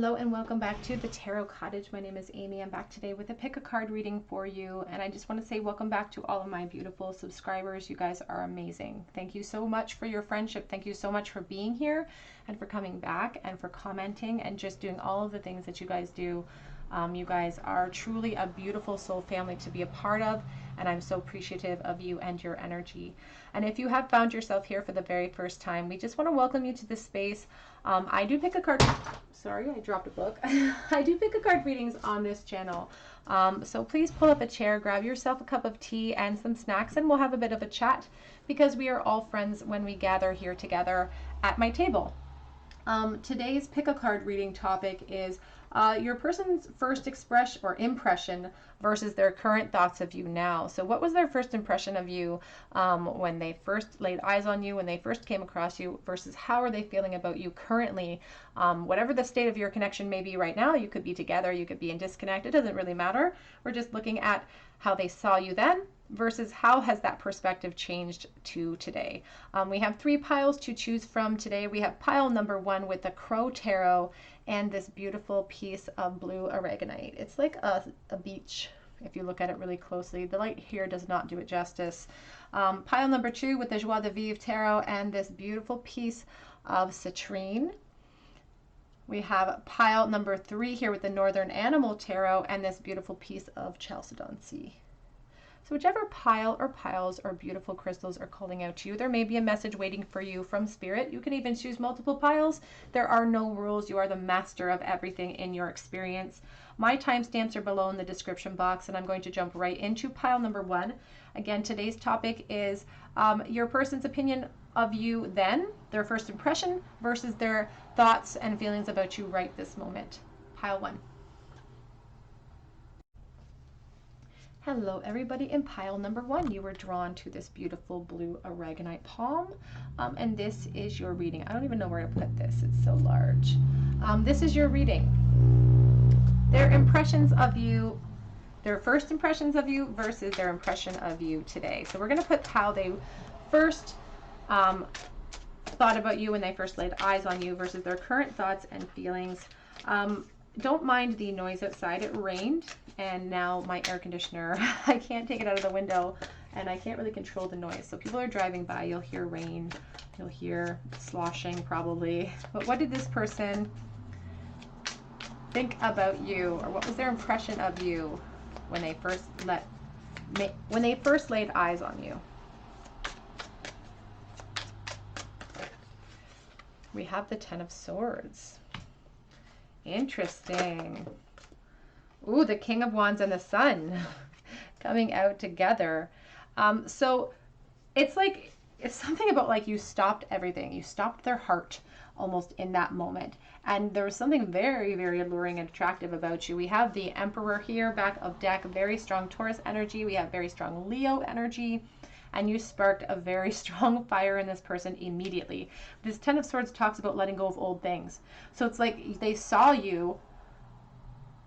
Hello and welcome back to the Tarot Cottage. My name is Amy. I'm back today with a pick a card reading for you. And I just want to say welcome back to all of my beautiful subscribers. You guys are amazing. Thank you so much for your friendship. Thank you so much for being here and for coming back and for commenting and just doing all of the things that you guys do. You guys are truly a beautiful soul family to be a part of, and I'm so appreciative of you and your energy. And if you have found yourself here for the very first time, we just want to welcome you to this space. I do pick a card. Sorry, I dropped a book. I do pick a card readings on this channel. So please pull up a chair, grab yourself a cup of tea and some snacks, and we'll have a bit of a chat because we are all friends when we gather here together at my table. Today's pick a card reading topic is your person's first expression or impression versus their current thoughts of you now. So what was their first impression of you when they first laid eyes on you, when they first came across you, versus how are they feeling about you currently? Whatever the state of your connection may be right now, you could be together, you could be in disconnect, it doesn't really matter. We're just looking at how they saw you then versus how has that perspective changed to today. We have three piles to choose from today. We have pile number 1 with the Crow Tarot and this beautiful piece of blue aragonite. It's like a beach if you look at it really closely. The light here does not do it justice. Pile number 2 with the Joie de Vivre Tarot and this beautiful piece of citrine. We have pile number 3 here with the Northern Animal Tarot and this beautiful piece of Chalcedon Sea. So whichever pile or piles or beautiful crystals are calling out to you, there may be a message waiting for you from Spirit. You can even choose multiple piles. There are no rules. You are the master of everything in your experience. My timestamps are below in the description box, and I'm going to jump right into pile number 1. Again, today's topic is your person's opinion of you then, their first impression, versus their thoughts and feelings about you right this moment. Pile 1. Hello everybody, in pile number 1 you were drawn to this beautiful blue aragonite palm, and this is your reading. I don't even know where to put this, it's so large. This is your reading. Their impressions of you, their first impressions of you versus their impression of you today. So we're going to put how they first thought about you when they first laid eyes on you versus their current thoughts and feelings. Don't mind the noise outside. It rained and now my air conditioner, I can't take it out of the window and I can't really control the noise. So people are driving by, you'll hear rain, you'll hear sloshing probably. But what did this person think about you, or what was their impression of you when they first laid eyes on you? We have the Ten of Swords. Interesting. Ooh, the King of Wands and the Sun coming out together. So it's like, it's something about like you stopped everything. You stopped their heart almost in that moment. And there was something very, very alluring and attractive about you. We have the Emperor here, back of deck, very strong Taurus energy. We have very strong Leo energy. And you sparked a very strong fire in this person immediately. This Ten of Swords talks about letting go of old things. So it's like they saw you,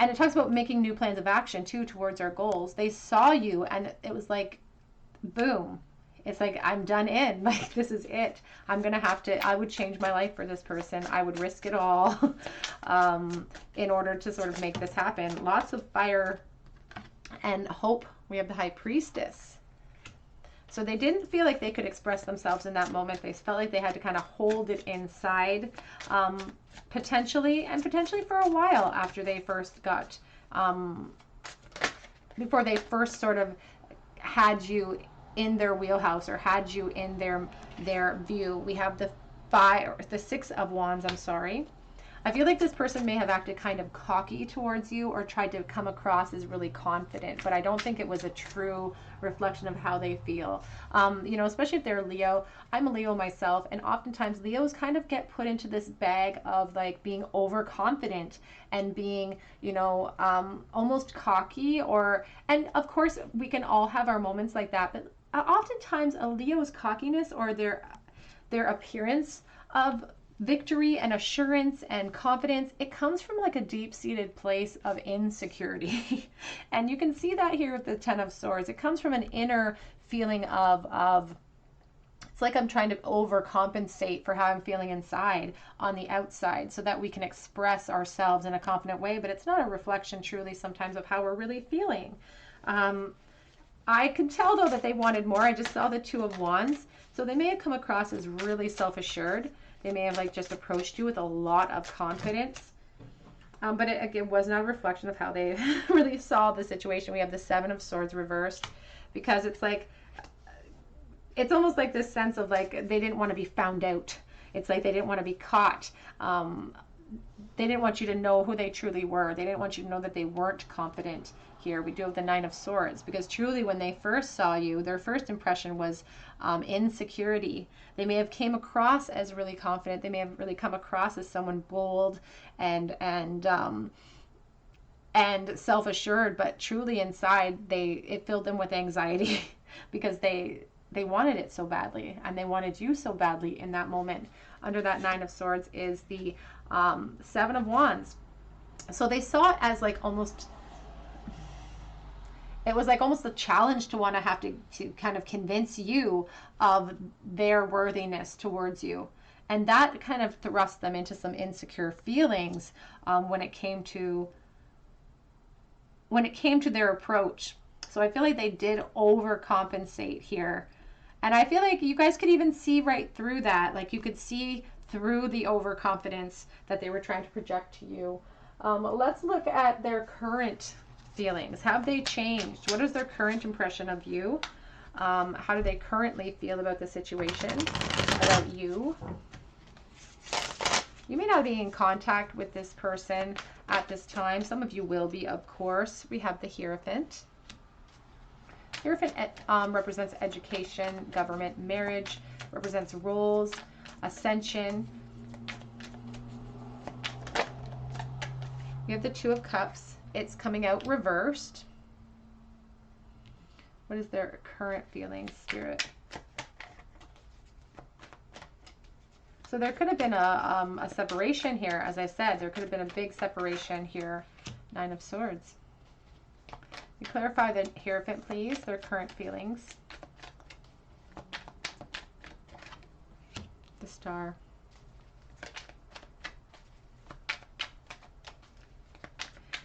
and it talks about making new plans of action too towards our goals. They saw you and it was like, boom. It's like, I'm done in, like this is it. I'm gonna have to, I would change my life for this person. I would risk it all in order to sort of make this happen. Lots of fire and hope. We have the High Priestess. So they didn't feel like they could express themselves in that moment. They felt like they had to kind of hold it inside, potentially for a while after they first got, before they first sort of had you in their wheelhouse or had you in their view. We have the Six of Wands, I'm sorry. I feel like this person may have acted kind of cocky towards you or tried to come across as really confident, but I don't think it was a true reflection of how they feel. You know, especially if they're Leo. I'm a Leo myself, and oftentimes Leos kind of get put into this bag of like being overconfident and being, you know, almost cocky, and of course we can all have our moments like that, but oftentimes a Leo's cockiness or their appearance of victory and assurance and confidence, it comes from like a deep-seated place of insecurity. And you can see that here with the Ten of Swords. It comes from an inner feeling of It's like I'm trying to overcompensate for how I'm feeling inside on the outside so that we can express ourselves in a confident way, but it's not a reflection truly sometimes of how we're really feeling. I could tell though that they wanted more. I just saw the Two of Wands. So they may have come across as really self-assured. They may have like just approached you with a lot of confidence. But it again was not a reflection of how they really saw the situation. We have the Seven of Swords reversed because it's like, it's almost like this sense of like they didn't want to be found out. It's like they didn't want to be caught. They didn't want you to know who they truly were. They didn't want you to know that they weren't confident. Here we do have the Nine of Swords, because truly when they first saw you, their first impression was insecurity. They may have came across as really confident. They may have really come across as someone bold and self-assured, but truly inside it filled them with anxiety because they wanted it so badly, and they wanted you so badly in that moment. Under that Nine of Swords is the Seven of Wands. So they saw it as like almost, it was like almost a challenge to want to have to kind of convince you of their worthiness towards you. And that kind of thrust them into some insecure feelings when it came to their approach. So I feel like they did overcompensate here. And I feel like you guys could even see right through that. Like you could see through the overconfidence that they were trying to project to you. Let's look at their current feelings. Have they changed? What is their current impression of you? How do they currently feel about the situation, about you? You may not be in contact with this person at this time. Some of you will be, of course. We have the Hierophant. Hierophant represents education, government, marriage, represents roles, ascension. We have the Two of Cups. It's coming out reversed. What is their current feelings, Spirit? So there could have been a separation here. As I said, there could have been a big separation here. Nine of Swords. You clarify the Hierophant, please, their current feelings. The Star.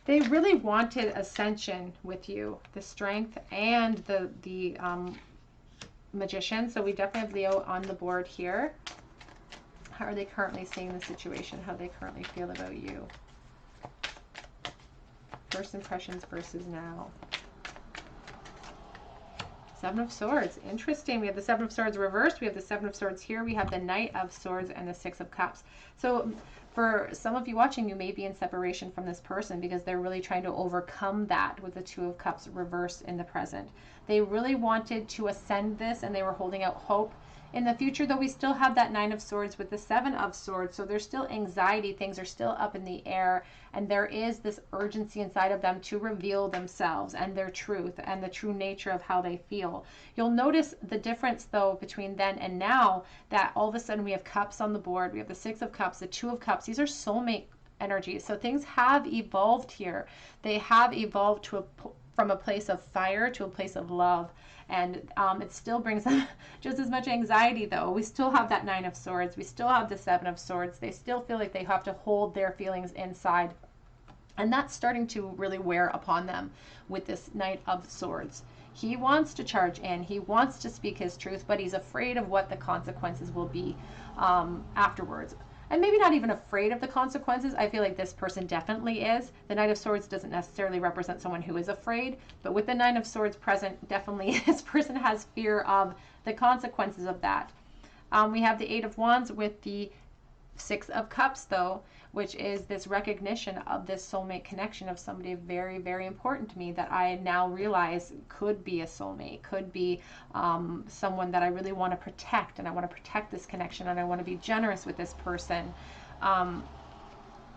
They really wanted ascension with you, the Strength and the Magician. So we definitely have Leo on the board here. How are they currently seeing the situation? How they currently feel about you? First impressions versus now. Seven of Swords. Interesting. We have the Seven of Swords reversed. We have the Seven of Swords here. We have the Knight of Swords and the Six of Cups. So for some of you watching, you may be in separation from this person because they're really trying to overcome that with the Two of Cups reversed in the present. They really wanted to ascend this, and they were holding out hope. In the future, though, we still have that Nine of Swords with the Seven of Swords. So there's still anxiety. Things are still up in the air. And there is this urgency inside of them to reveal themselves and their truth and the true nature of how they feel. You'll notice the difference, though, between then and now, that all of a sudden we have Cups on the board. We have the Six of Cups, the Two of Cups. These are soulmate energies. So things have evolved here. They have evolved from a place of fire to a place of love. And it still brings them just as much anxiety, though. We still have that Nine of Swords. We still have the Seven of Swords. They still feel like they have to hold their feelings inside. And that's starting to really wear upon them with this Knight of Swords. He wants to charge in. He wants to speak his truth, but he's afraid of what the consequences will be afterwards. And maybe not even afraid of the consequences. I feel like this person definitely is. The Knight of Swords doesn't necessarily represent someone who is afraid, but with the Nine of Swords present, definitely this person has fear of the consequences of that. We have the Eight of Wands with the Six of Cups, though, which is this recognition of this soulmate connection of somebody very, very important to me that I now realize could be a soulmate, could be someone that I really want to protect, and I want to protect this connection, and I want to be generous with this person.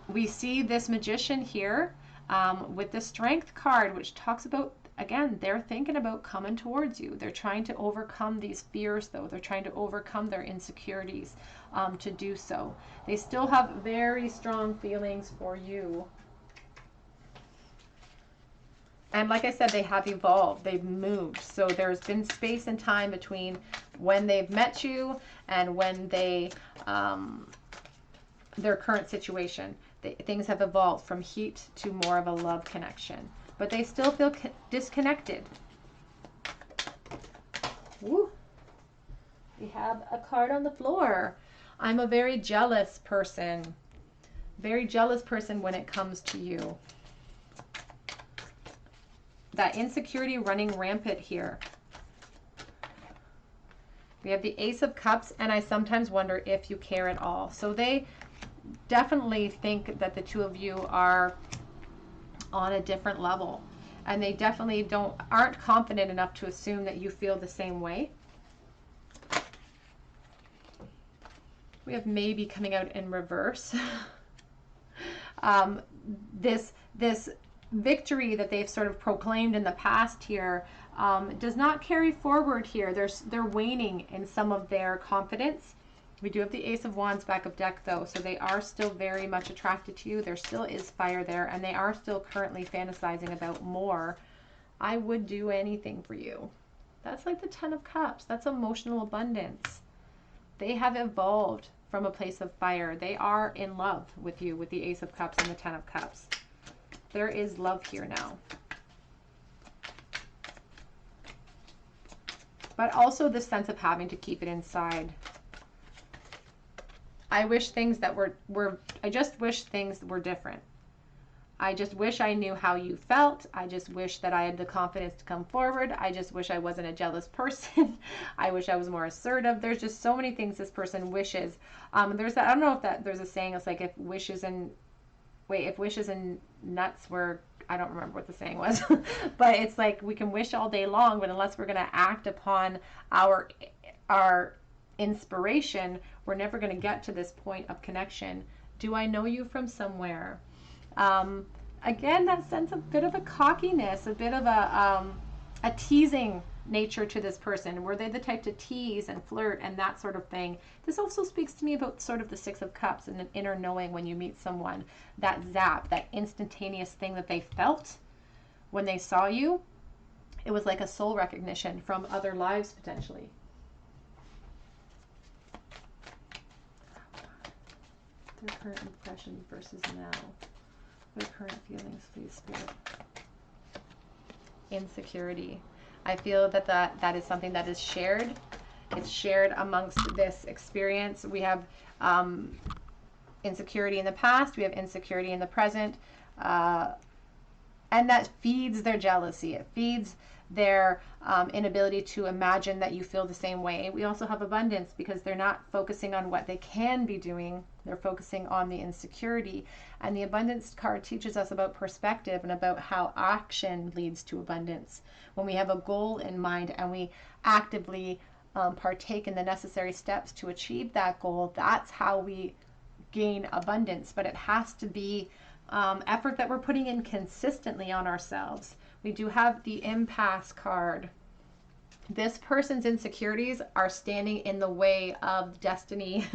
We see this Magician here with the Strength card, which talks about, again, they're thinking about coming towards you. They're trying to overcome these fears, though. They're trying to overcome their insecurities to do so. They still have very strong feelings for you. And like I said, they have evolved. They've moved. So there's been space and time between when they've met you and when they, their current situation. Things have evolved from heat to more of a love connection, but they still feel disconnected. Woo. We have a card on the floor. I'm a very jealous person. Very jealous person when it comes to you. That insecurity running rampant here. We have the Ace of Cups, and I sometimes wonder if you care at all. So they definitely think that the two of you are on a different level, and they definitely aren't confident enough to assume that you feel the same way. We have maybe coming out in reverse. This victory that they've sort of proclaimed in the past here does not carry forward here. They're waning in some of their confidence. We do have the Ace of Wands back of deck though, so they are still very much attracted to you. There still is fire there, and they are still currently fantasizing about more. I would do anything for you. That's like the Ten of Cups. That's emotional abundance. They have evolved from a place of fire. They are in love with you with the Ace of Cups and the Ten of Cups. There is love here now. But also this sense of having to keep it inside. I wish things that I just wish things were different. I just wish I knew how you felt. I just wish that I had the confidence to come forward. I just wish I wasn't a jealous person. I wish I was more assertive. There's just so many things this person wishes. There's that, I don't know if that there's a saying, it's like if wishes and nuts were, I don't remember what the saying was, but it's like we can wish all day long, but unless we're going to act upon our inspiration, we're never going to get to this point of connection. Do I know you from somewhere? Again, that sense of a bit of a cockiness, a bit of a teasing nature to this person. Were they the type to tease and flirt and that sort of thing? This also speaks to me about sort of the Six of Cups and an inner knowing when you meet someone. That zap, that instantaneous thing that they felt when they saw you. It was like a soul recognition from other lives potentially. Their current impression versus now. Their current feelings, please, Spirit. Insecurity. I feel that is something that is shared. It's shared amongst this experience. We have insecurity in the past. We have insecurity in the present. And that feeds their jealousy. It feeds their inability to imagine that you feel the same way. We also have abundance because they're not focusing on what they can be doing. They're focusing on the insecurity. And the abundance card teaches us about perspective and about how action leads to abundance. When we have a goal in mind and we actively partake in the necessary steps to achieve that goal, that's how we gain abundance. But it has to be effort that we're putting in consistently on ourselves. We do have the impasse card. This person's insecurities are standing in the way of destiny,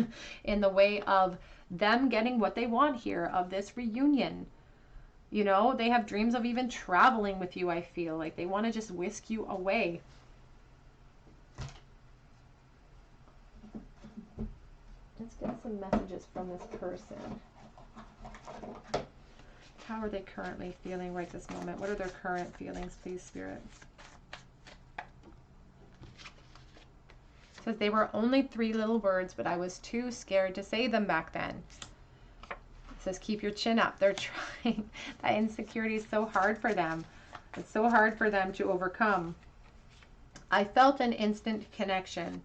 in the way of them getting what they want here, of this reunion. You know, they have dreams of even traveling with you, I feel. Like they want to just whisk you away. Let's get some messages from this person. How are they currently feeling right this moment? What are their current feelings, please, Spirit? It says they were only 3 little words, but I was too scared to say them back then. It says keep your chin up. They're trying. That insecurity is so hard for them. It's so hard for them to overcome. I felt an instant connection.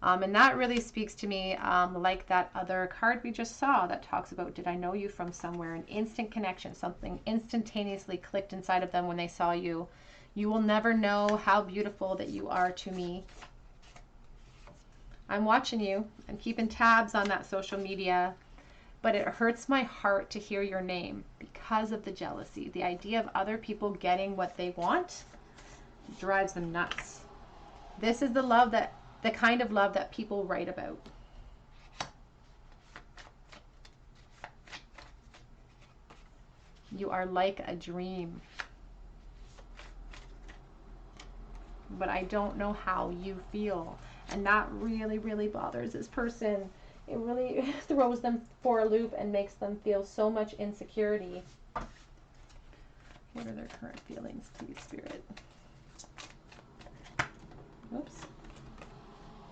And that really speaks to me like that other card we just saw that talks about, did I know you from somewhere? An instant connection, something instantaneously clicked inside of them when they saw you. You will never know how beautiful that you are to me. I'm watching you. I'm keeping tabs on that social media, but it hurts my heart to hear your name because of the jealousy. The idea of other people getting what they want drives them nuts. This is the love that, the kind of love that people write about. You are like a dream. But I don't know how you feel. And that really, really bothers this person. It really throws them for a loop and makes them feel so much insecurity. What are their current feelings, please, Spirit? Oops.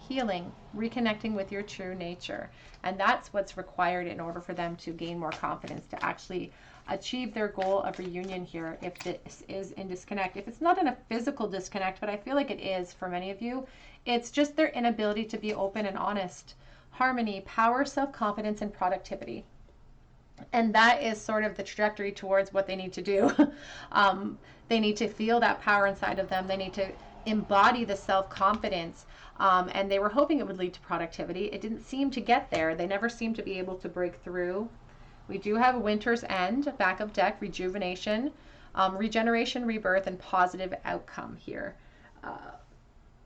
Healing, reconnecting with your true nature. And that's what's required in order for them to gain more confidence to actually achieve their goal of reunion here if this is in disconnect. If it's not in a physical disconnect, but I feel like it is for many of you, it's just their inability to be open and honest. Harmony, power, self-confidence, and productivity. And that is sort of the trajectory towards what they need to do. They need to feel that power inside of them. They need to embody the self-confidence. And they were hoping it would lead to productivity. It didn't seem to get there. They never seemed to be able to break through. We do have Winter's End, back of deck, rejuvenation, regeneration, rebirth, and positive outcome here.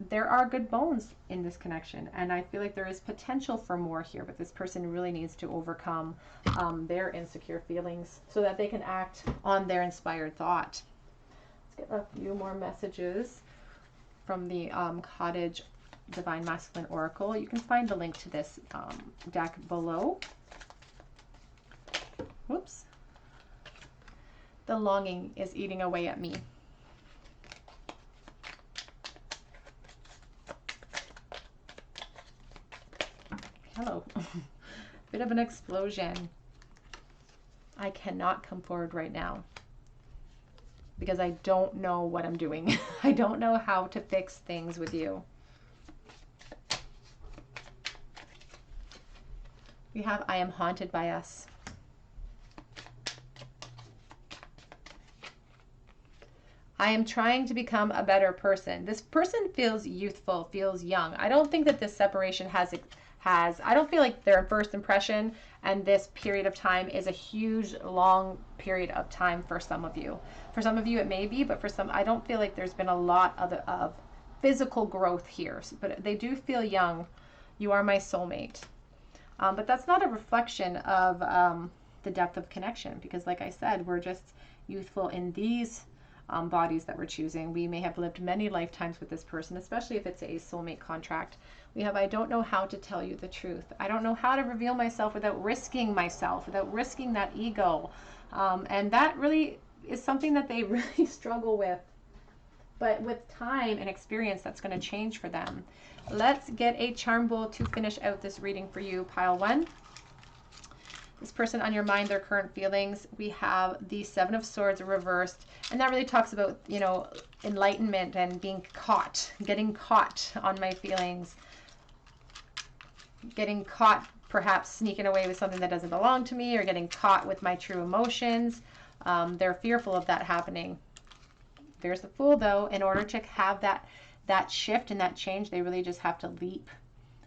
There are good bones in this connection, and I feel like there is potential for more here, but this person really needs to overcome their insecure feelings so that they can act on their inspired thought. Let's get a few more messages from the Cottage Divine Masculine Oracle. You can find the link to this deck below. Whoops. The longing is eating away at me. Hello. Bit of an explosion. I cannot come forward right now because I don't know what I'm doing. I don't know how to fix things with you. We have I am haunted by us. I am trying to become a better person. This person feels youthful, feels young. I don't think that this separation has I don't feel like their first impression and this period of time is a huge, long period of time for some of you. For some of you it may be, but for some, I don't feel like there's been a lot of physical growth here. But they do feel young. You are my soulmate. But that's not a reflection of the depth of connection, because like I said, we're just youthful in these bodies that we're choosing. We may have lived many lifetimes with this person, especially if it's a soulmate contract. We have, I don't know how to tell you the truth. I don't know how to reveal myself without risking myself, without risking that ego. And that really is something that they really struggle with. But with time and experience, that's going to change for them. Let's get a charm bowl to finish out this reading for you, pile 1. This person on your mind, their current feelings. We have the Seven of Swords reversed, and that really talks about, you know, enlightenment and being caught, getting caught on my feelings, getting caught perhaps sneaking away with something that doesn't belong to me, or getting caught with my true emotions. They're fearful of that happening. There's the Fool, though. In order to have that shift and that change, they really just have to leap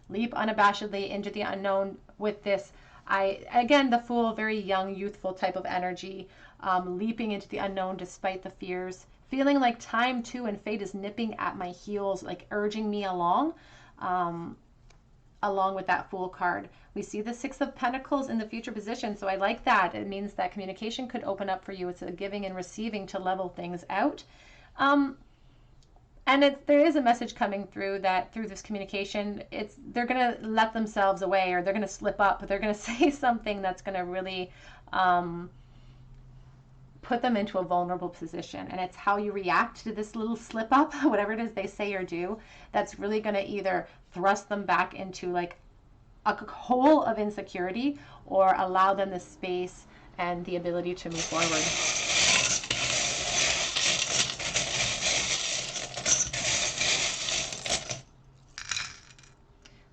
unabashedly into the unknown with this. Again, the Fool, very young, youthful type of energy, leaping into the unknown despite the fears, feeling like time too and fate is nipping at my heels, like urging me along with that Fool card. We see the Six of Pentacles in the future position, so I like that. It means that communication could open up for you. It's a giving and receiving to level things out. And there is a message coming through that through this communication, they're going to let themselves away, or they're going to slip up. They're going to say something that's going to really put them into a vulnerable position. And it's how you react to this little slip up, whatever it is they say or do, that's really going to either thrust them back into like a hole of insecurity, or allow them the space and the ability to move forward.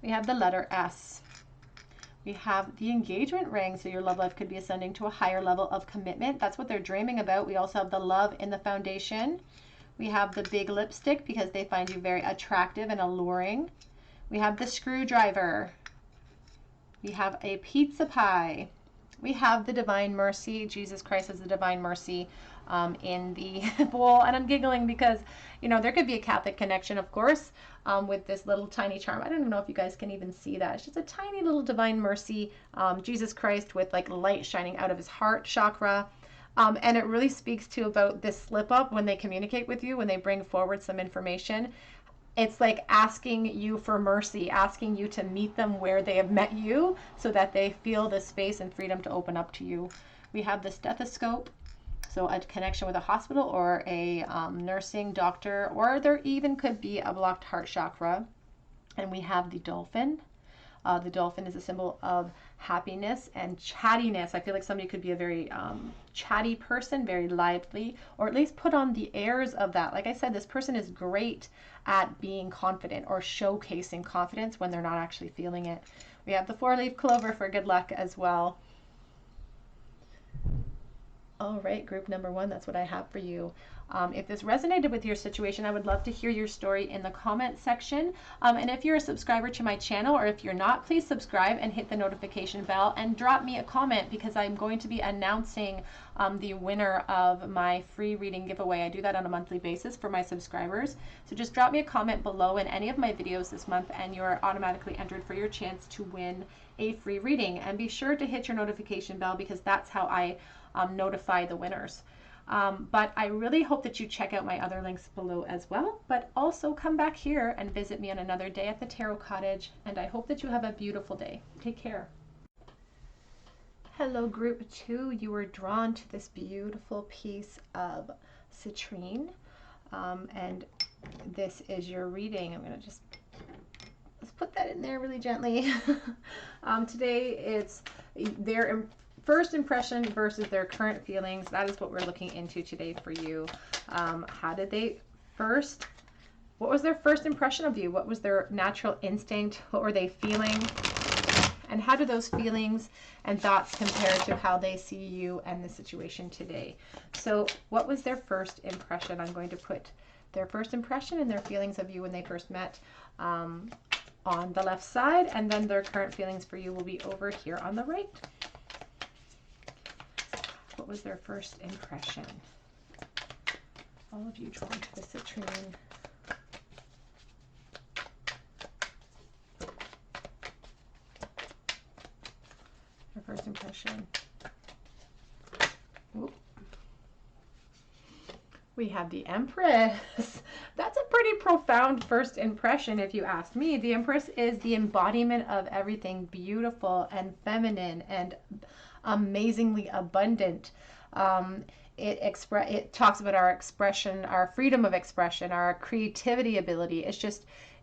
We have the letter S. We have the engagement ring, so your love life could be ascending to a higher level of commitment. That's what they're dreaming about. We also have the Love in the foundation. We have the big lipstick because they find you very attractive and alluring. We have the screwdriver. We have a pizza pie. We have the Divine Mercy. Jesus Christ is the Divine Mercy in the bowl. And I'm giggling because, you know, there could be a Catholic connection, of course, with this little tiny charm. I don't even know if you guys can even see that. It's just a tiny little Divine Mercy, Jesus Christ with like light shining out of his heart chakra. And it really speaks to about this slip up when they communicate with you, when they bring forward some information. it's like asking you for mercy, asking you to meet them where they have met you so that they feel the space and freedom to open up to you. We have the stethoscope, so a connection with a hospital or a nursing doctor, or there even could be a blocked heart chakra. And we have the dolphin. The dolphin is a symbol of happiness and chattiness. I feel like somebody could be a very chatty person, very lively, or at least put on the airs of that. Like I said, this person is great at being confident or showcasing confidence when they're not actually feeling it. We have the 4-leaf clover for good luck as well. All right, group number 1, that's what I have for you. If this resonated with your situation, I would love to hear your story in the comment section. And if you're a subscriber to my channel, or if you're not, please subscribe and hit the notification bell and drop me a comment, because I'm going to be announcing the winner of my free reading giveaway. I do that on a monthly basis for my subscribers. So just drop me a comment below in any of my videos this month and you're automatically entered for your chance to win a free reading. And be sure to hit your notification bell, because that's how I notify the winners. But I really hope that you check out my other links below as well, but also come back here and visit me on another day at the Tarot Cottage, and I hope that you have a beautiful day. Take care. Hello, group 2. You were drawn to this beautiful piece of citrine, and this is your reading. I'm going to just let's put that in there really gently. Today it's their first impression versus their current feelings. That is what we're looking into today for you. How did they first, what was their first impression of you? What was their natural instinct? What were they feeling? And how do those feelings and thoughts compare to how they see you and the situation today? So what was their first impression? I'm going to put their first impression and their feelings of you when they first met on the left side, and then their current feelings for you will be over here on the right. What was their first impression? All of you drawn to the citrine. Their first impression. Ooh. We have the Empress. That's a pretty profound first impression if you ask me. The Empress is the embodiment of everything beautiful and feminine and amazingly abundant. It talks about our expression, our freedom of expression, our creativity ability.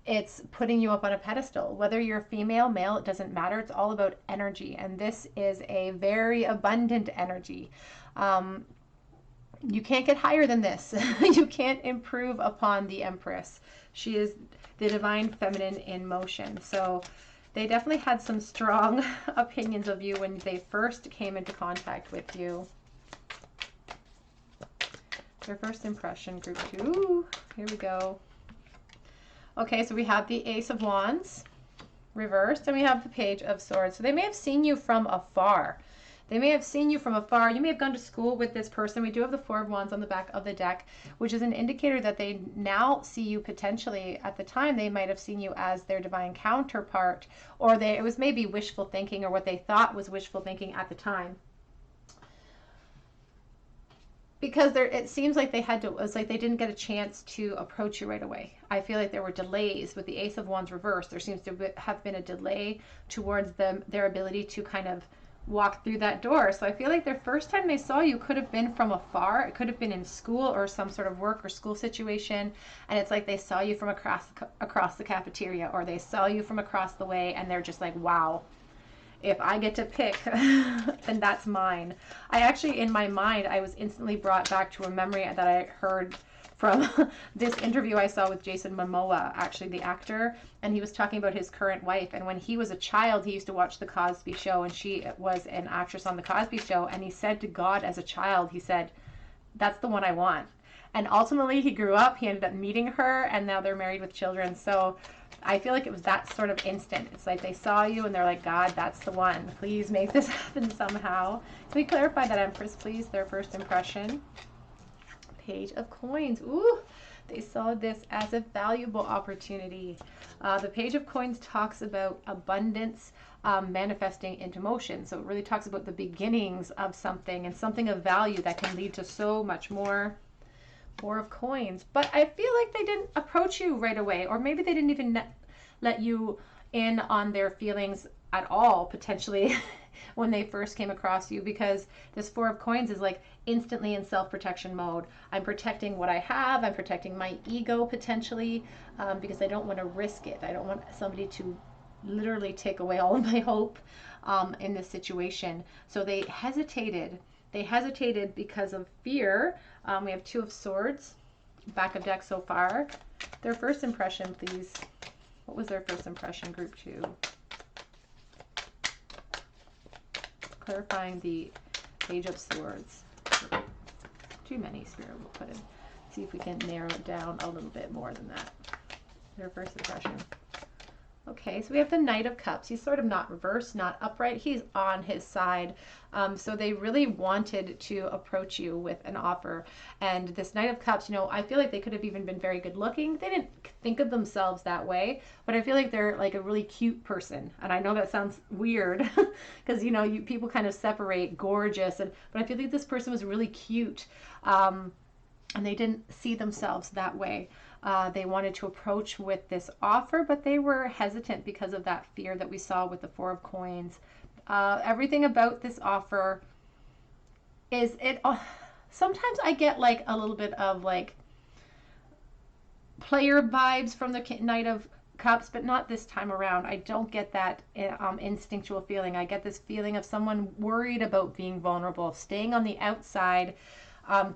It's putting you up on a pedestal. Whether you're female, male, it doesn't matter. It's all about energy, and this is a very abundant energy. You can't get higher than this. You can't improve upon the Empress. She is the divine feminine in motion. So they definitely had some strong opinions of you when they first came into contact with you. Their first impression, group 2. Here we go. Okay, so we have the Ace of Wands reversed, and we have the Page of Swords. So they may have seen you from afar. They may have seen you from afar. You may have gone to school with this person. We do have the 4 of Wands on the back of the deck, which is an indicator that they now see you potentially. At the time, they might have seen you as their divine counterpart, or it was maybe wishful thinking, or what they thought was wishful thinking at the time. Because it seems like they didn't get a chance to approach you right away. I feel like there were delays with the Ace of Wands reversed. There seems to have been a delay towards their ability to kind of walk through that door. So I feel like their first time they saw you could have been from afar. It could have been in school or some sort of work or school situation, and it's like they saw you from across the cafeteria, or they saw you from across the way, and they're just like, wow, if I get to pick, then that's mine. I actually, in my mind, I was instantly brought back to a memory that I heard from this interview I saw with Jason Momoa, actually the actor, and he was talking about his current wife. And when he was a child, he used to watch The Cosby Show, and she was an actress on The Cosby Show. And he said to God as a child, he said, that's the one I want. And ultimately he grew up, he ended up meeting her, and now they're married with children. So I feel like it was that sort of instant. It's like they saw you and they're like, God, that's the one. Please make this happen somehow. Can we clarify that, Empress, please? Their first impression. Page of Coins. Ooh, they saw this as a valuable opportunity. The Page of Coins talks about abundance manifesting into motion. So it really talks about the beginnings of something and something of value that can lead to so much more. Four of Coins. But I feel like they didn't approach you right away, or maybe they didn't even let you in on their feelings at all, potentially, when they first came across you, because this Four of Coins is like instantly in self-protection mode. I'm protecting what I have. I'm protecting my ego, potentially, because I don't want to risk it. I don't want somebody to literally take away all of my hope in this situation. So they hesitated. They hesitated because of fear. We have Two of Swords, back of deck so far. Their first impression, please. What was their first impression, group 2? Clarifying the Page of Swords. Too many, Spirit will put in. See if we can narrow it down a little bit more than that. Their first impression. Okay, so we have the Knight of Cups. He's sort of not reversed, not upright. He's on his side. So they really wanted to approach you with an offer. And this Knight of Cups, you know, I feel like they could have even been very good looking. They didn't think of themselves that way, but I feel like they're like a really cute person. And I know that sounds weird because, you know, people kind of separate gorgeous. But I feel like this person was really cute. And they didn't see themselves that way. They wanted to approach with this offer, but they were hesitant because of that fear that we saw with the Four of Coins. Everything about this offer is it. Sometimes I get like a little bit of like player vibes from the Knight of Cups, but not this time around. I don't get that instinctual feeling. I get this feeling of someone worried about being vulnerable, staying on the outside,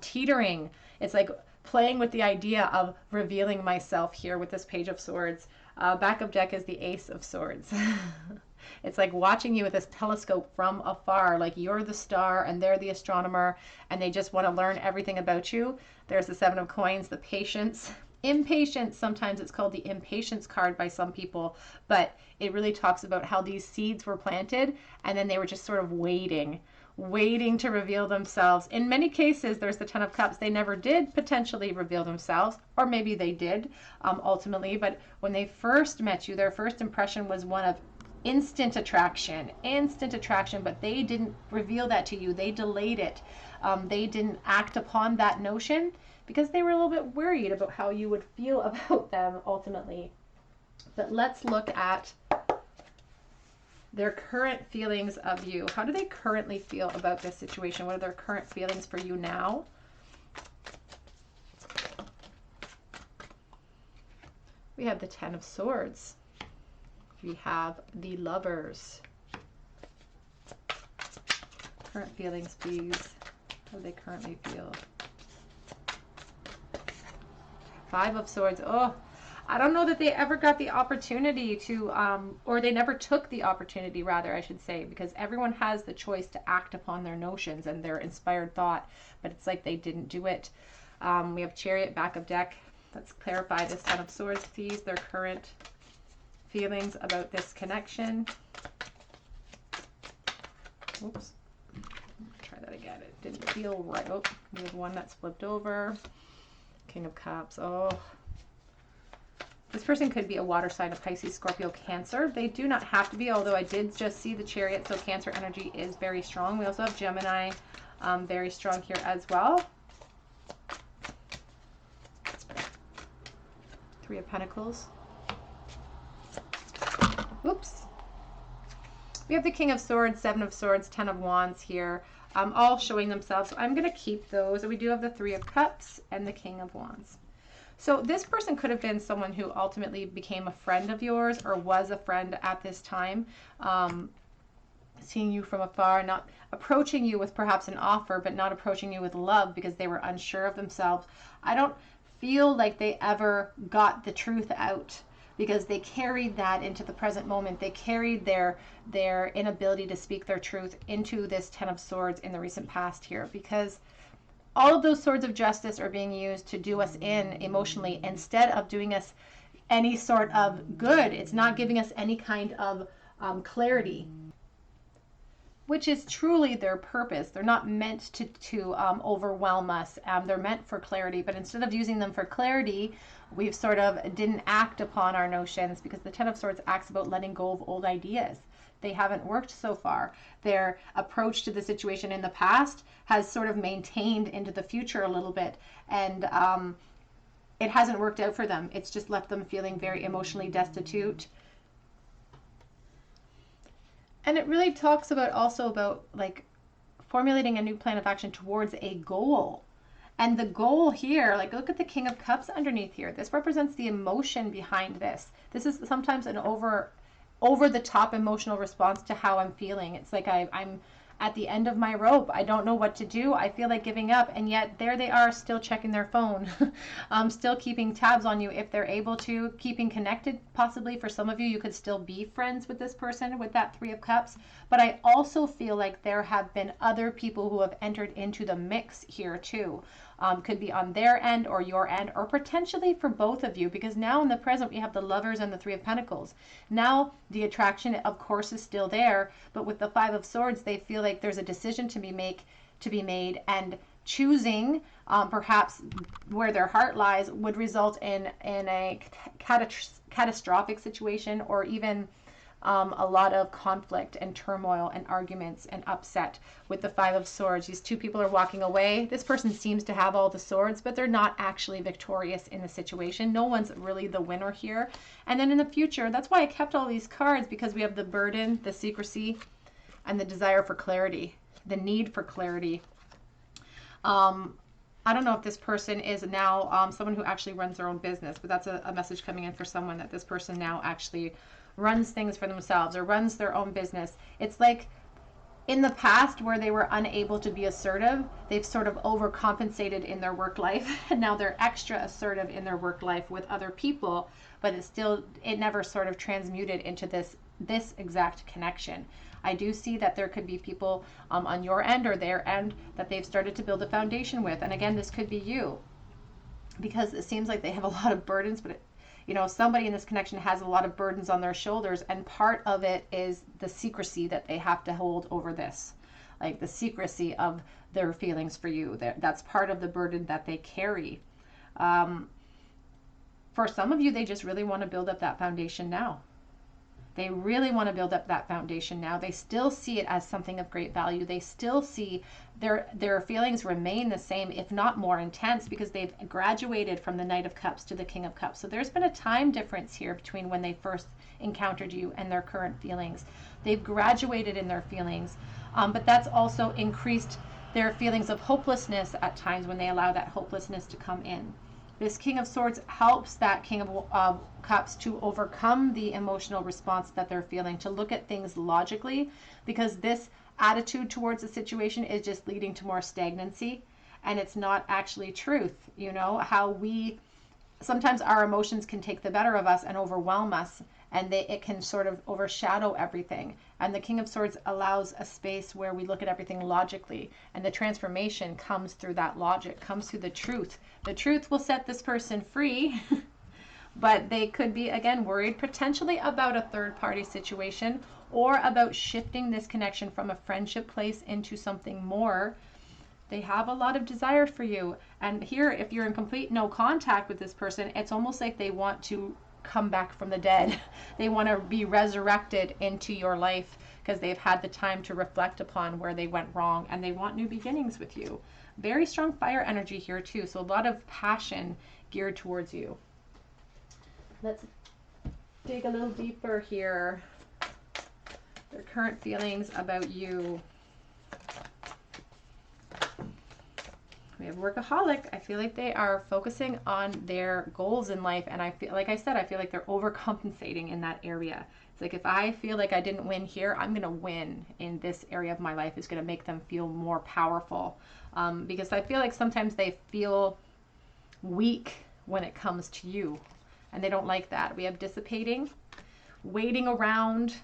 teetering. It's like playing with the idea of revealing myself here with this Page of Swords. Back of deck is the Ace of Swords. It's like watching you with this telescope from afar, like you're the star and they're the astronomer, and they just want to learn everything about you. There's the Seven of Coins, the patience. Impatience, sometimes it's called the impatience card by some people, but it really talks about how these seeds were planted and then they were just sort of waiting to reveal themselves. In many cases, there's the Ten of Cups. They never did potentially reveal themselves, or maybe they did ultimately, but when they first met you, their first impression was one of instant attraction, but they didn't reveal that to you. They delayed it. They didn't act upon that notion because they were a little bit worried about how you would feel about them ultimately. But let's look at their current feelings of you. How do they currently feel about this situation? What are their current feelings for you now? We have the Ten of Swords. We have the Lovers. Current feelings, please. How do they currently feel? Five of Swords. Oh, I don't know that they ever got the opportunity to, or they never took the opportunity, rather, I should say, because everyone has the choice to act upon their notions and their inspired thought, but it's like they didn't do it. We have Chariot, back of deck. Let's clarify this Ten of Swords, please, their current feelings about this connection. Oops. Try that again. It didn't feel right. Oh, we have one that's flipped over. King of Cups. Oh. This person could be a water sign of Pisces, Scorpio, Cancer. They do not have to be, although I did just see the Chariot, so Cancer energy is very strong. We also have Gemini, very strong here as well. Three of Pentacles. Oops. We have the King of Swords, Seven of Swords, Ten of Wands here, all showing themselves. So I'm going to keep those. And we do have the Three of Cups and the King of Wands. So this person could have been someone who ultimately became a friend of yours or was a friend at this time, seeing you from afar, not approaching you with perhaps an offer, but not approaching you with love because they were unsure of themselves. I don't feel like they ever got the truth out because they carried that into the present moment. They carried their inability to speak their truth into this Ten of Swords in the recent past here, because all of those swords of justice are being used to do us in emotionally instead of doing us any sort of good. It's not giving us any kind of clarity, which is truly their purpose. They're not meant to overwhelm us. They're meant for clarity, but instead of using them for clarity, we've sort of didn't act upon our notions, because the Ten of Swords acts about letting go of old ideas, they haven't worked so far. Their approach to the situation in the past has sort of maintained into the future a little bit, and it hasn't worked out for them. It's just left them feeling very emotionally destitute. And it really talks about also about like formulating a new plan of action towards a goal. And the goal here, like look at the King of Cups underneath here. This represents the emotion behind this. This is sometimes an over the top emotional response to how I'm feeling. It's like I'm at the end of my rope. I don't know what to do. I feel like giving up. And yet there they are still checking their phone, still keeping tabs on you if they're able to, keeping connected. Possibly for some of you, you could still be friends with this person with that Three of Cups. But I also feel like there have been other people who have entered into the mix here too. Could be on their end or your end, or potentially for both of you, because now in the present we have the Lovers and the Three of Pentacles. Now the attraction of course is still there, but with the Five of Swords they feel like there's a decision to be made, and choosing perhaps where their heart lies would result in a catastrophic situation, or even a lot of conflict and turmoil and arguments and upset with the Five of Swords. These two people are walking away. This person seems to have all the swords, but they're not actually victorious in the situation. No one's really the winner here. And then in the future, that's why I kept all these cards, because we have the burden, the secrecy, and the desire for clarity, the need for clarity. I don't know if this person is now someone who actually runs their own business, but that's a message coming in for someone, that this person now actually runs things for themselves or runs their own business. It's like in the past where they were unable to be assertive, they've sort of overcompensated in their work life, and now they're extra assertive in their work life with other people, but it never sort of transmuted into this exact connection. I do see that there could be people on your end or their end that they've started to build a foundation with. And again, this could be you, because it seems like they have a lot of burdens, but somebody in this connection has a lot of burdens on their shoulders, and part of it is the secrecy that they have to hold over this, like the secrecy of their feelings for you. That's part of the burden that they carry. For some of you, they just really want to build up that foundation now. They really want to build up that foundation now. They still see it as something of great value. They still see their feelings remain the same, if not more intense, because they've graduated from the Knight of Cups to the King of Cups. So there's been a time difference here between when they first encountered you and their current feelings. They've graduated in their feelings, but that's also increased their feelings of hopelessness at times when they allow that hopelessness to come in. This King of Swords helps that King of Cups to overcome the emotional response that they're feeling, to look at things logically, because this attitude towards the situation is just leading to more stagnancy, and it's not actually truth. How sometimes our emotions can take the better of us and overwhelm us, and it can sort of overshadow everything. And the King of Swords allows a space where we look at everything logically, and the transformation comes through that logic, comes through the truth. The truth will set this person free, but they could be, again, worried potentially about a third-party situation, or about shifting this connection from a friendship place into something more. They have a lot of desire for you. And here, if you're in complete no contact with this person, it's almost like they want to come back from the dead. They want to be resurrected into your life because they've had the time to reflect upon where they went wrong, and they want new beginnings with you. Very strong fire energy here too, so a lot of passion geared towards you. Let's dig a little deeper here. Their current feelings about you. We have workaholic. I feel like they are focusing on their goals in life, and I feel like they're overcompensating in that area. It's like, if I feel like I didn't win here, I'm going to win in this area of my life. Is going to make them feel more powerful, because I feel like sometimes they feel weak when it comes to you, and they don't like that. We have dissipating, waiting around,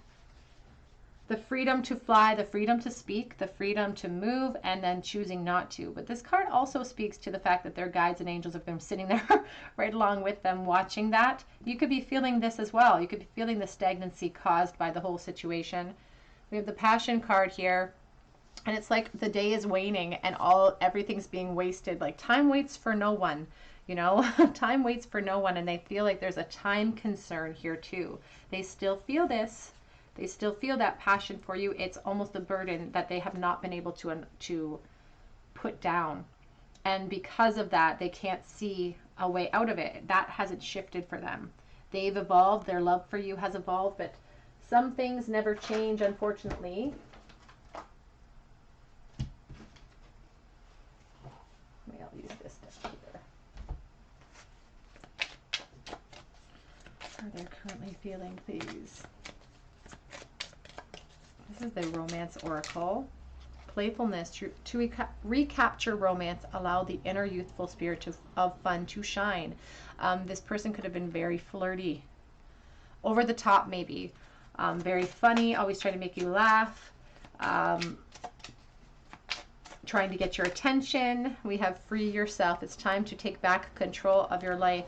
the freedom to fly, the freedom to speak, the freedom to move, and then choosing not to. But this card also speaks to the fact that their guides and angels have been sitting there right along with them, watching that. You could be feeling this as well. You could be feeling the stagnancy caused by the whole situation. We have the Passion card here, and it's like the day is waning and everything's being wasted. Like, time waits for no one, time waits for no one, and they feel like there's a time concern here too. They still feel this. They still feel that passion for you. It's almost a burden that they have not been able to put down. And because of that, they can't see a way out of it. That hasn't shifted for them. They've evolved. Their love for you has evolved, but some things never change, unfortunately. Maybe I'll use this deck here. Are they currently feeling, please? This is the Romance Oracle. Playfulness, to recapture romance, allow the inner youthful spirit of fun to shine. This person could have been very flirty, over the top maybe, very funny, always trying to make you laugh, trying to get your attention. We have free yourself. It's time to take back control of your life.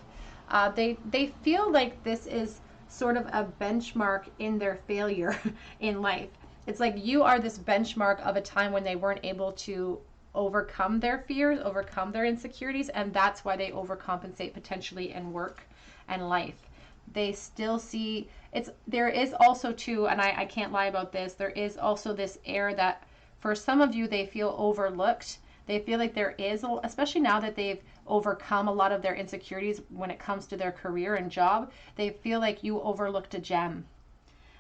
They feel like this is sort of a benchmark in their failure in life. It's like you are this benchmark of a time when they weren't able to overcome their fears, overcome their insecurities, and that's why they overcompensate potentially in work and life. They still see there is also too, and I can't lie about this, there is also this air that for some of you, they feel overlooked. They feel like there is, especially now that they've overcome a lot of their insecurities when it comes to their career and job, they feel like you overlooked a gem.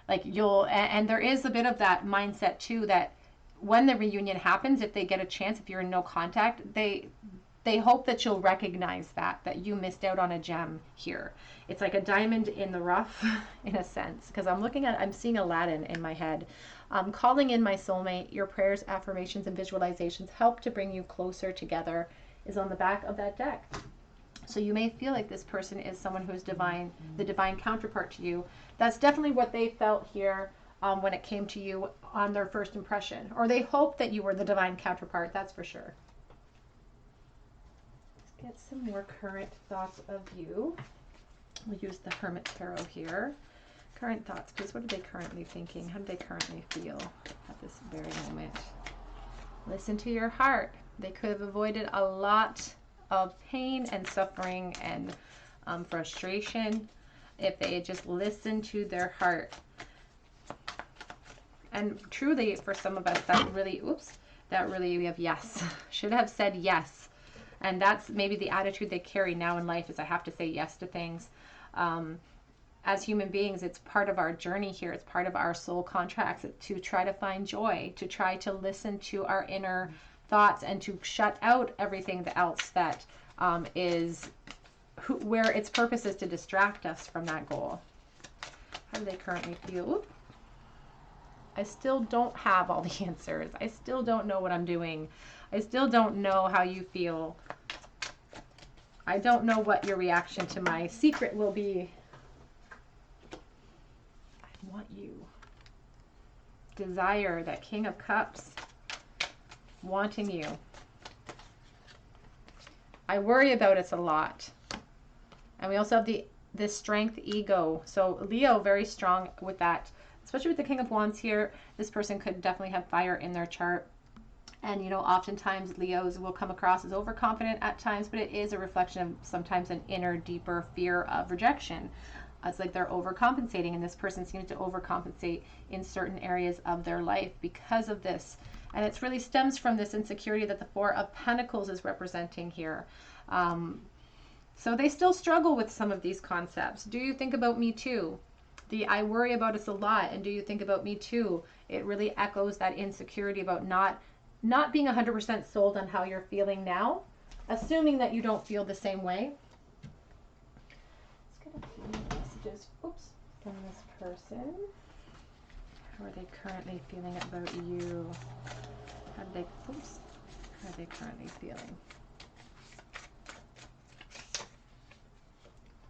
Like and there is a bit of that mindset too, that when the reunion happens, if they get a chance, if you're in no contact, they hope that you'll recognize that you missed out on a gem here. It's like a diamond in the rough in a sense, because I'm seeing Aladdin in my head. Calling in my soulmate, your prayers, affirmations, and visualizations help to bring you closer together is on the back of that deck. So you may feel like this person is someone who is divine, the divine counterpart to you. That's definitely what they felt here when it came to you on their first impression. Or they hope that you were the divine counterpart, that's for sure. Let's get some more current thoughts of you. We'll use the Hermit Tarot here. Current thoughts, please. What are they currently thinking? How do they currently feel at this very moment? Listen to your heart. They could have avoided a lot of pain and suffering and frustration if they had just listened to their heart. And truly, for some of us, that really we have yes. Should have said yes. And that's maybe the attitude they carry now in life, is I have to say yes to things. As human beings, it's part of our journey here. It's part of our soul contracts to try to find joy, to try to listen to our inner thoughts, and to shut out everything else that where its purpose is to distract us from that goal. How do they currently feel? Ooh. I still don't have all the answers. I still don't know what I'm doing. I still don't know how you feel. I don't know what your reaction to my secret will be. I want you. Desire, that King of Cups, wanting you. I worry about us a lot. And we also have the strength, ego. So Leo, very strong with that, especially with the King of Wands here. This person could definitely have fire in their chart. And, you know, oftentimes Leos will come across as overconfident at times, but it is a reflection of sometimes an inner, deeper fear of rejection. It's like they're overcompensating, and this person seems to overcompensate in certain areas of their life because of this. And it really stems from this insecurity that the Four of Pentacles is representing here. So they still struggle with some of these concepts. Do you think about me too? I worry about us a lot, and do you think about me too? It really echoes that insecurity about not being 100% sold on how you're feeling now, assuming that you don't feel the same way. Let's get a few messages, from this person. How are they currently feeling about you? How are they currently feeling?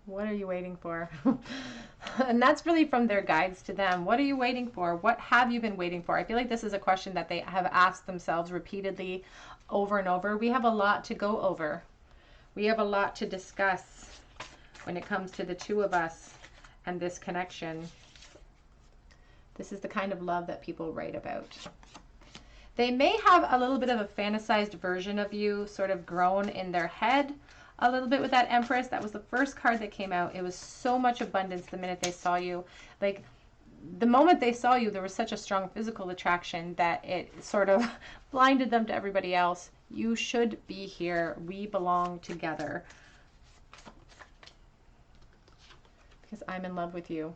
What are you waiting for? And that's really from their guides to them. What are you waiting for? What have you been waiting for? I feel like this is a question that they have asked themselves repeatedly over and over. We have a lot to go over. We have a lot to discuss when it comes to the two of us and this connection. This is the kind of love that people write about. They may have a little bit of a fantasized version of you sort of grown in their head a little bit with that Empress. That was the first card that came out. It was so much abundance the minute they saw you. Like, the moment they saw you, there was such a strong physical attraction that it sort of blinded them to everybody else. You should be here. We belong together. Because I'm in love with you.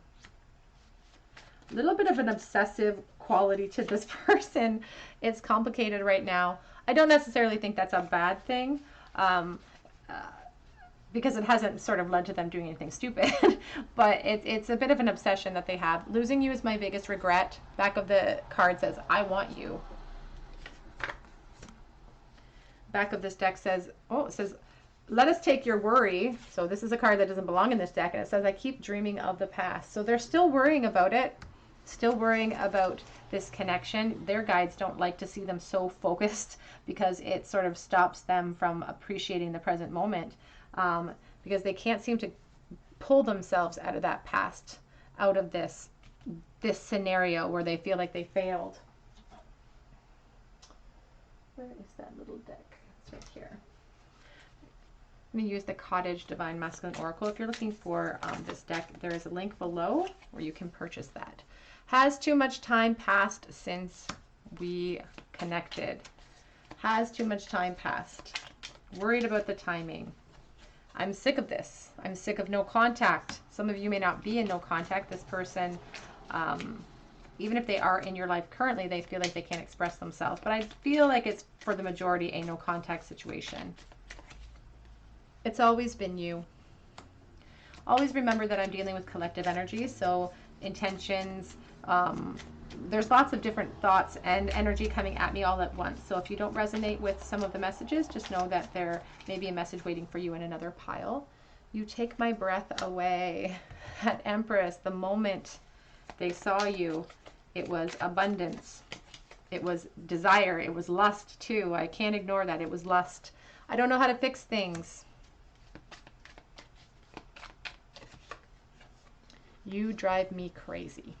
A little bit of an obsessive quality to this person. It's complicated right now. I don't necessarily think that's a bad thing. Because it hasn't sort of led to them doing anything stupid. But it's a bit of an obsession that they have. Losing you is my biggest regret. Back of the card says, I want you. Back of this deck says, oh, it says, let us take your worry. So this is a card that doesn't belong in this deck. And it says, I keep dreaming of the past. So they're still worrying about it. Still worrying about this connection. Their guides don't like to see them so focused because it sort of stops them from appreciating the present moment. Because they can't seem to pull themselves out of that past, out of this scenario where they feel like they failed. Where is that little deck? It's right here. I'm going to use the Cottage Divine Masculine Oracle. If you're looking for this deck, there is a link below where you can purchase that. Has too much time passed since we connected? Has too much time passed? Worried about the timing. I'm sick of this. I'm sick of no contact. Some of you may not be in no contact. This person, even if they are in your life currently, they feel like they can't express themselves. But I feel like it's, for the majority, a no contact situation. It's always been you. Always remember that I'm dealing with collective energy. So intentions, there's lots of different thoughts and energy coming at me all at once. So if you don't resonate with some of the messages, just know that there may be a message waiting for you in another pile. You take my breath away. At Empress, the moment they saw you, it was abundance. It was desire. It was lust too. I can't ignore that. It was lust. I don't know how to fix things. You drive me crazy.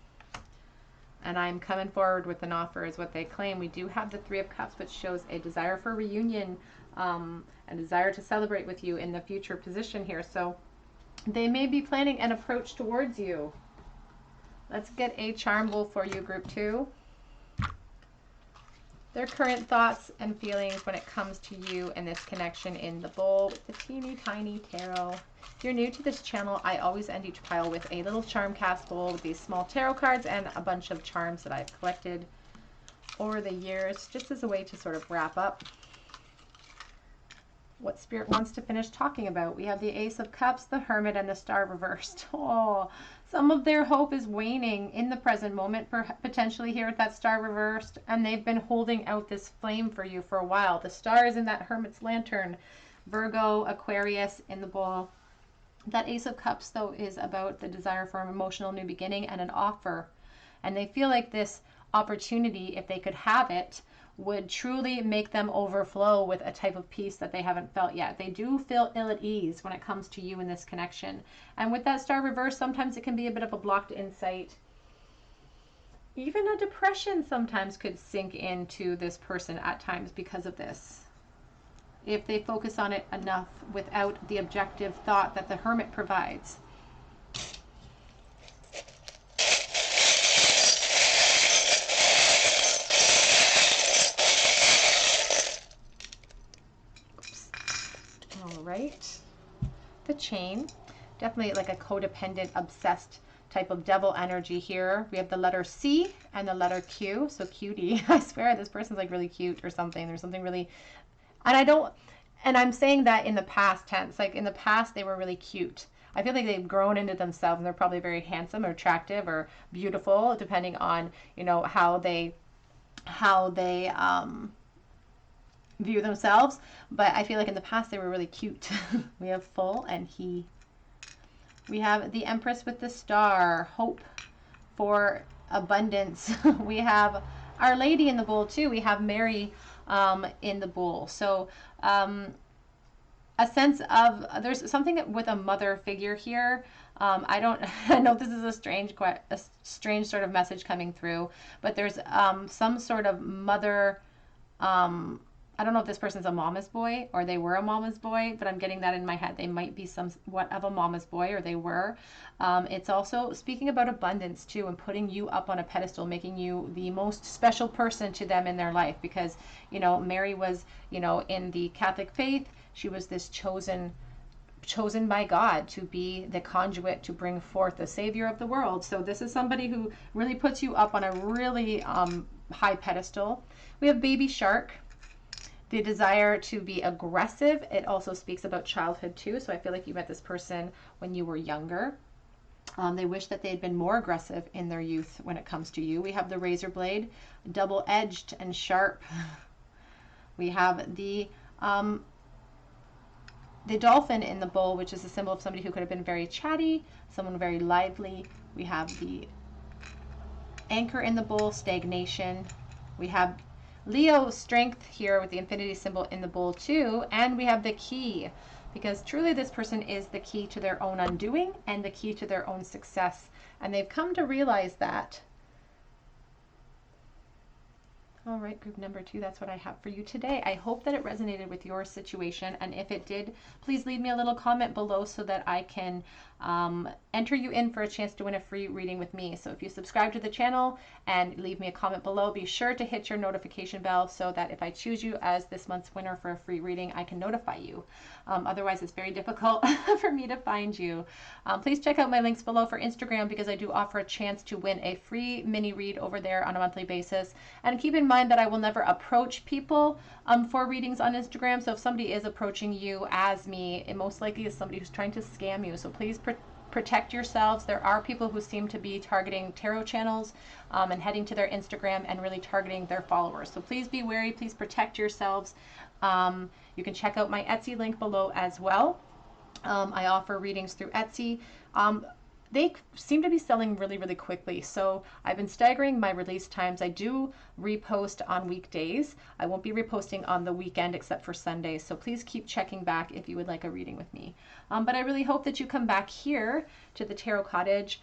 And I'm coming forward with an offer is what they claim. We do have the Three of Cups, which shows a desire for reunion, a desire to celebrate with you in the future position here. So they may be planning an approach towards you. Let's get a charm bowl for you, group 2. Their current thoughts and feelings when it comes to you and this connection in the bowl with the teeny tiny tarot. If you're new to this channel, I always end each pile with a little charm cast bowl with these small tarot cards and a bunch of charms that I've collected over the years, just as a way to sort of wrap up what Spirit wants to finish talking about. We have the Ace of Cups, the Hermit, and the Star reversed. Oh, some of their hope is waning in the present moment, potentially here with that Star reversed, and they've been holding out this flame for you for a while. The Star is in that Hermit's lantern. Virgo, Aquarius in the bowl. That Ace of Cups, though, is about the desire for an emotional new beginning and an offer. And they feel like this opportunity, if they could have it, would truly make them overflow with a type of peace that they haven't felt yet. They do feel ill at ease when it comes to you in this connection. And with that Star reverse, sometimes it can be a bit of a blocked insight. Even a depression sometimes could sink into this person at times because of this, if they focus on it enough without the objective thought that the Hermit provides. All right. The Chain. Definitely like a codependent, obsessed type of devil energy here. We have the letter C and the letter Q. So cutie. I swear this person's like really cute or something. There's something really... And I'm saying that in the past tense, like in the past they were really cute. I feel like they've grown into themselves and they're probably very handsome or attractive or beautiful, depending on, you know, how they view themselves. But I feel like in the past they were really cute. We have Full and He. We have the Empress with the Star, hope for abundance. We have Our Lady in the bowl too. We have Mary in the bowl. So a sense of, there's something with a mother figure here. I know this is a strange sort of message coming through, but there's some sort of mother I don't know if this person's a mama's boy or they were a mama's boy, but I'm getting that in my head. They might be somewhat of a mama's boy, or they were. It's also speaking about abundance too, and putting you up on a pedestal, making you the most special person to them in their life. Because, you know, Mary was, you know, in the Catholic faith, she was this chosen by God to be the conduit to bring forth the savior of the world. So this is somebody who really puts you up on a really high pedestal. We have baby shark. The desire to be aggressive. It also speaks about childhood too. So I feel like you met this person when you were younger. They wish that they had been more aggressive in their youth when it comes to you. We have the razor blade, double-edged and sharp. We have the dolphin in the bowl, which is a symbol of somebody who could have been very chatty, someone very lively. We have the anchor in the bowl, stagnation. We have Leo, strength here with the infinity symbol in the bowl too. And we have the key, because truly this person is the key to their own undoing and the key to their own success. And they've come to realize that. All right, group number 2, that's what I have for you today. I hope that it resonated with your situation. And if it did, please leave me a little comment below so that I can enter you in for a chance to win a free reading with me. So if you subscribe to the channel and leave me a comment below, be sure to hit your notification bell so that if I choose you as this month's winner for a free reading, I can notify you. Otherwise, it's very difficult for me to find you. Please check out my links below for Instagram, because I do offer a chance to win a free mini read over there on a monthly basis. And keep in mind that I will never approach people for readings on Instagram. So if somebody is approaching you as me, it most likely is somebody who's trying to scam you. So please protect yourselves. There are people who seem to be targeting tarot channels and heading to their Instagram and really targeting their followers. So please be wary. Please protect yourselves. You can check out my Etsy link below as well. I offer readings through Etsy. They seem to be selling really, really quickly. So I've been staggering my release times. I do repost on weekdays. I won't be reposting on the weekend except for Sundays. So please keep checking back if you would like a reading with me. But I really hope that you come back here to the Tarot Cottage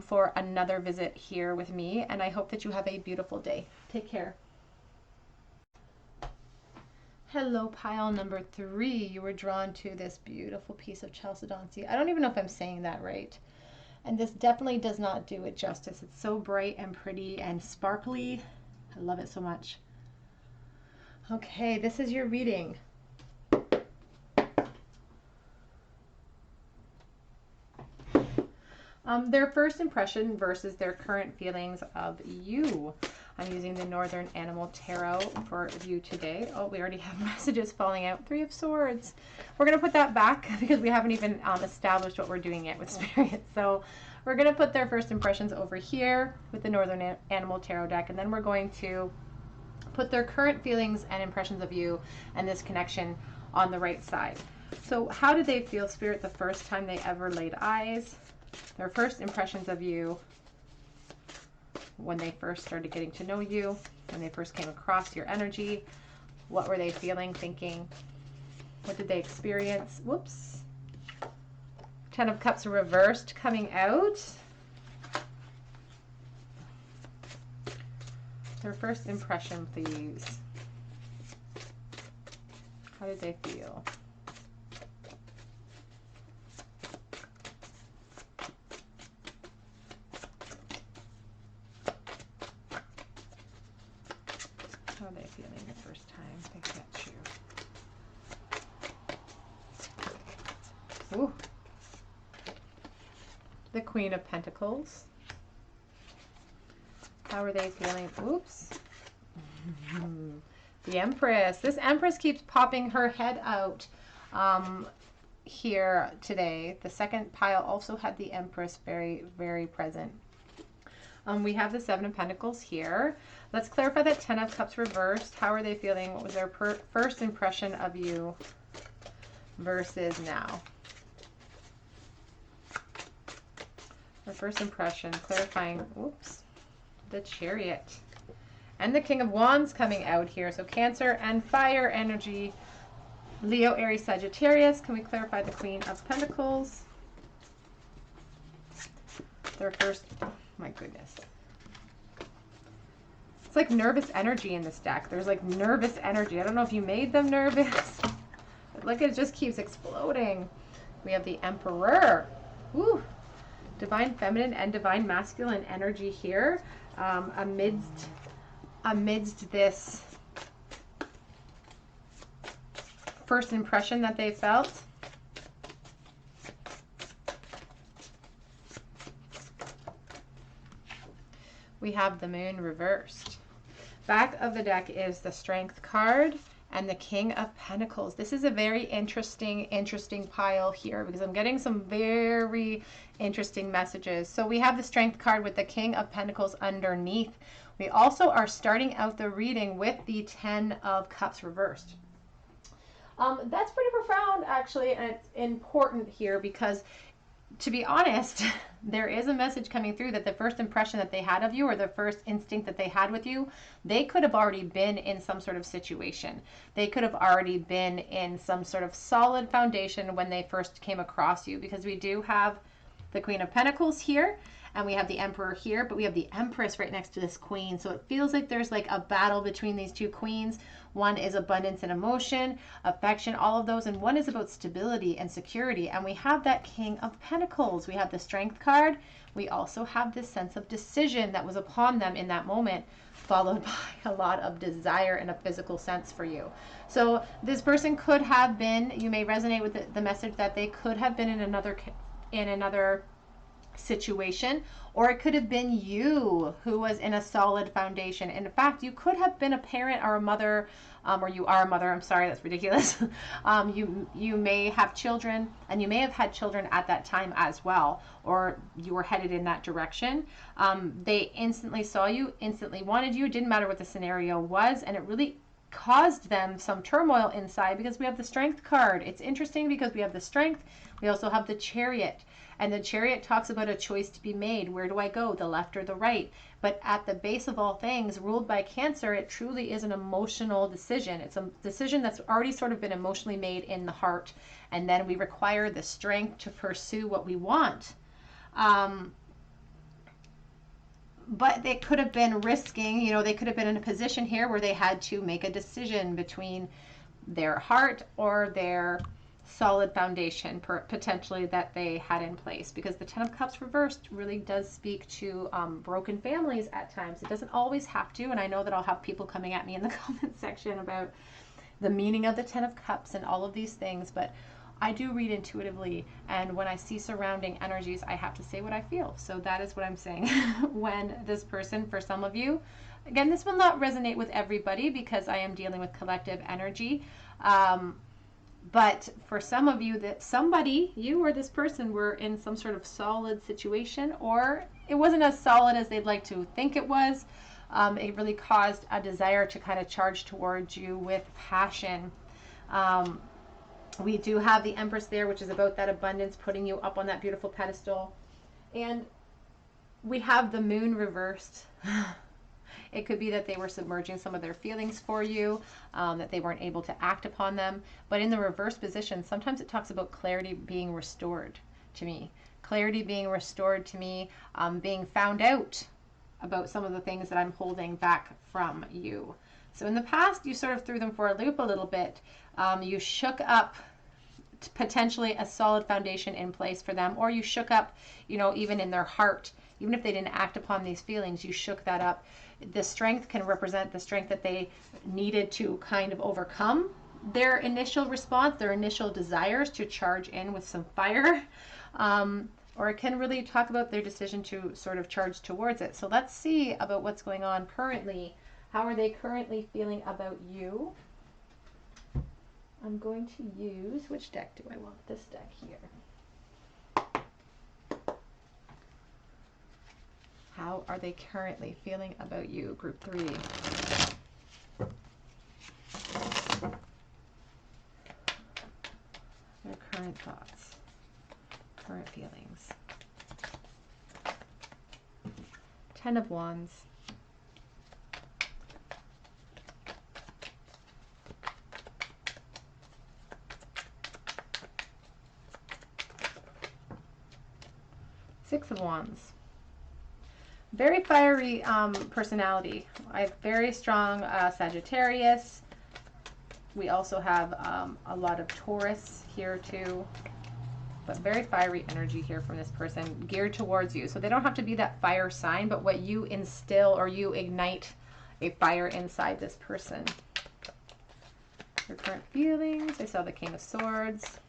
for another visit here with me. And I hope that you have a beautiful day. Take care. Hello, pile number 3. You were drawn to this beautiful piece of chalcedony. I don't even know if I'm saying that right. And this definitely does not do it justice. It's so bright and pretty and sparkly. I love it so much. Okay, this is your reading. Their first impression versus their current feelings of you. I'm using the Northern Animal Tarot for you today. Oh, we already have messages falling out. 3 of Swords. We're going to put that back because we haven't even established what we're doing yet with Spirit. So we're going to put their first impressions over here with the Northern Animal Tarot deck. And then we're going to put their current feelings and impressions of you and this connection on the right side. So how did they feel, Spirit, the first time they ever laid eyes? Their first impressions of you when they first started getting to know you, when they first came across your energy. What were they feeling, thinking? What did they experience? Whoops. 10 of Cups reversed coming out. Their first impression, please. How did they feel? How are they feeling the first time they met you? Ooh. The Queen of Pentacles. How are they feeling? Oops. The Empress. This Empress keeps popping her head out here today. The second pile also had the Empress very, very present. We have the 7 of Pentacles here. Let's clarify that 10 of Cups reversed. How are they feeling? What was their first impression of you versus now? Their first impression, clarifying, oops, the Chariot. And the King of Wands coming out here. So Cancer and fire energy. Leo, Aries, Sagittarius. Can we clarify the Queen of Pentacles? Their first, oh my goodness. It's like nervous energy in this deck. There's like nervous energy. I don't know if you made them nervous. But look, it just keeps exploding. We have the Emperor. Woo! Divine feminine and divine masculine energy here amidst this first impression that they felt. We have the Moon reversed. Back of the deck is the Strength card and the King of Pentacles. This is a very interesting pile here because I'm getting some very interesting messages. So we have the Strength card with the King of Pentacles underneath. We also are starting out the reading with the Ten of Cups reversed. That's pretty profound, actually, and it's important here because, to be honest, there is a message coming through that the first impression that they had of you, or the first instinct that they had with you, they could have already been in some sort of situation. They could have already been in some sort of solid foundation when they first came across you, because we do have the Queen of Pentacles here, and we have the Emperor here, but we have the Empress right next to this Queen. So it feels like there's like a battle between these two queens. One is abundance and emotion, affection, all of those, and one is about stability and security. And we have that King of Pentacles. We have the Strength card. We also have this sense of decision that was upon them in that moment, followed by a lot of desire and a physical sense for you. So this person could have been, you may resonate with the message that they could have been in another situation, or it could have been you who was in a solid foundation. In fact, you could have been a parent or a mother, or you are a mother. I'm sorry, that's ridiculous. You may have children, and you may have had children at that time as well, or you were headed in that direction. They instantly saw you, instantly wanted you. It didn't matter what the scenario was, and it really caused them some turmoil inside because we have the Strength card. It's interesting because we have the Strength. We also have the Chariot. And the Chariot talks about a choice to be made. Where do I go, the left or the right? But at the base of all things, ruled by Cancer, it truly is an emotional decision. It's a decision that's already sort of been emotionally made in the heart. And then we require the strength to pursue what we want. But they could have been risking, they could have been in a position here where they had to make a decision between their heart or their solid foundation potentially that they had in place, because the Ten of Cups reversed really does speak to broken families at times. It doesn't always have to, and I know that I'll have people coming at me in the comment section about the meaning of the Ten of Cups and all of these things, but I do read intuitively, and when I see surrounding energies, I have to say what I feel. So that is what I'm saying. When this person, for some of you, again, this will not resonate with everybody because I am dealing with collective energy, but for some of you, that somebody, you or this person, were in some sort of solid situation, or it wasn't as solid as they'd like to think it was. It really caused a desire to kind of charge towards you with passion. We do have the Empress there, which is about that abundance, putting you up on that beautiful pedestal. And we have the Moon reversed. It could be that they were submerging some of their feelings for you, that they weren't able to act upon them. But in the reverse position, sometimes it talks about clarity being restored to me. Clarity being restored to me, being found out about some of the things that I'm holding back from you. So in the past, you sort of threw them for a loop a little bit. You shook up potentially a solid foundation in place for them, or you shook up, even in their heart. Even if they didn't act upon these feelings, you shook that up. The Strength can represent the strength that they needed to kind of overcome their initial response, their initial desires to charge in with some fire. Or it can really talk about their decision to sort of charge towards it. So let's see about what's going on currently. How are they currently feeling about you? I'm going to use, which deck do I want? This deck here. How are they currently feeling about you, Group 3? Their current thoughts, current feelings. 10 of Wands. Six of Wands. Very fiery personality. I have very strong Sagittarius. We also have a lot of Taurus here too. But very fiery energy here from this person geared towards you. So they don't have to be that fire sign, but what you instill or you ignite a fire inside this person. Your current feelings. I saw the King of Swords.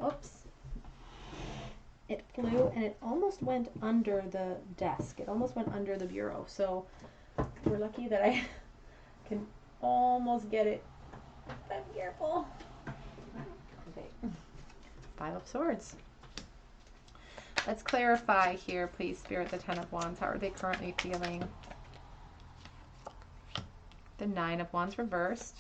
Oops. It flew and it almost went under the desk. It almost went under the bureau. So we're lucky that I can almost get it. I'm careful. Okay. Five of Swords. Let's clarify here, please, Spirit, the Ten of Wands. How are they currently feeling? The Nine of Wands reversed.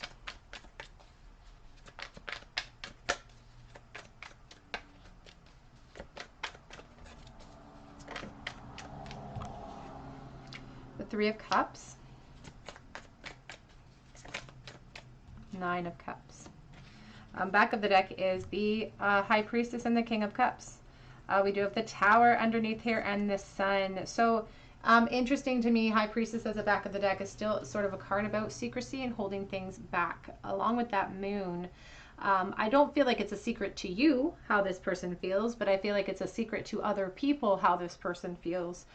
The Three of Cups. Nine of Cups. Back of the deck is the High Priestess and the King of Cups. We do have the Tower underneath here and the Sun. So interesting to me, High Priestess as a back of the deck is still sort of a card about secrecy and holding things back. Along with that Moon, I don't feel like it's a secret to you how this person feels, but I feel like it's a secret to other people how this person feels.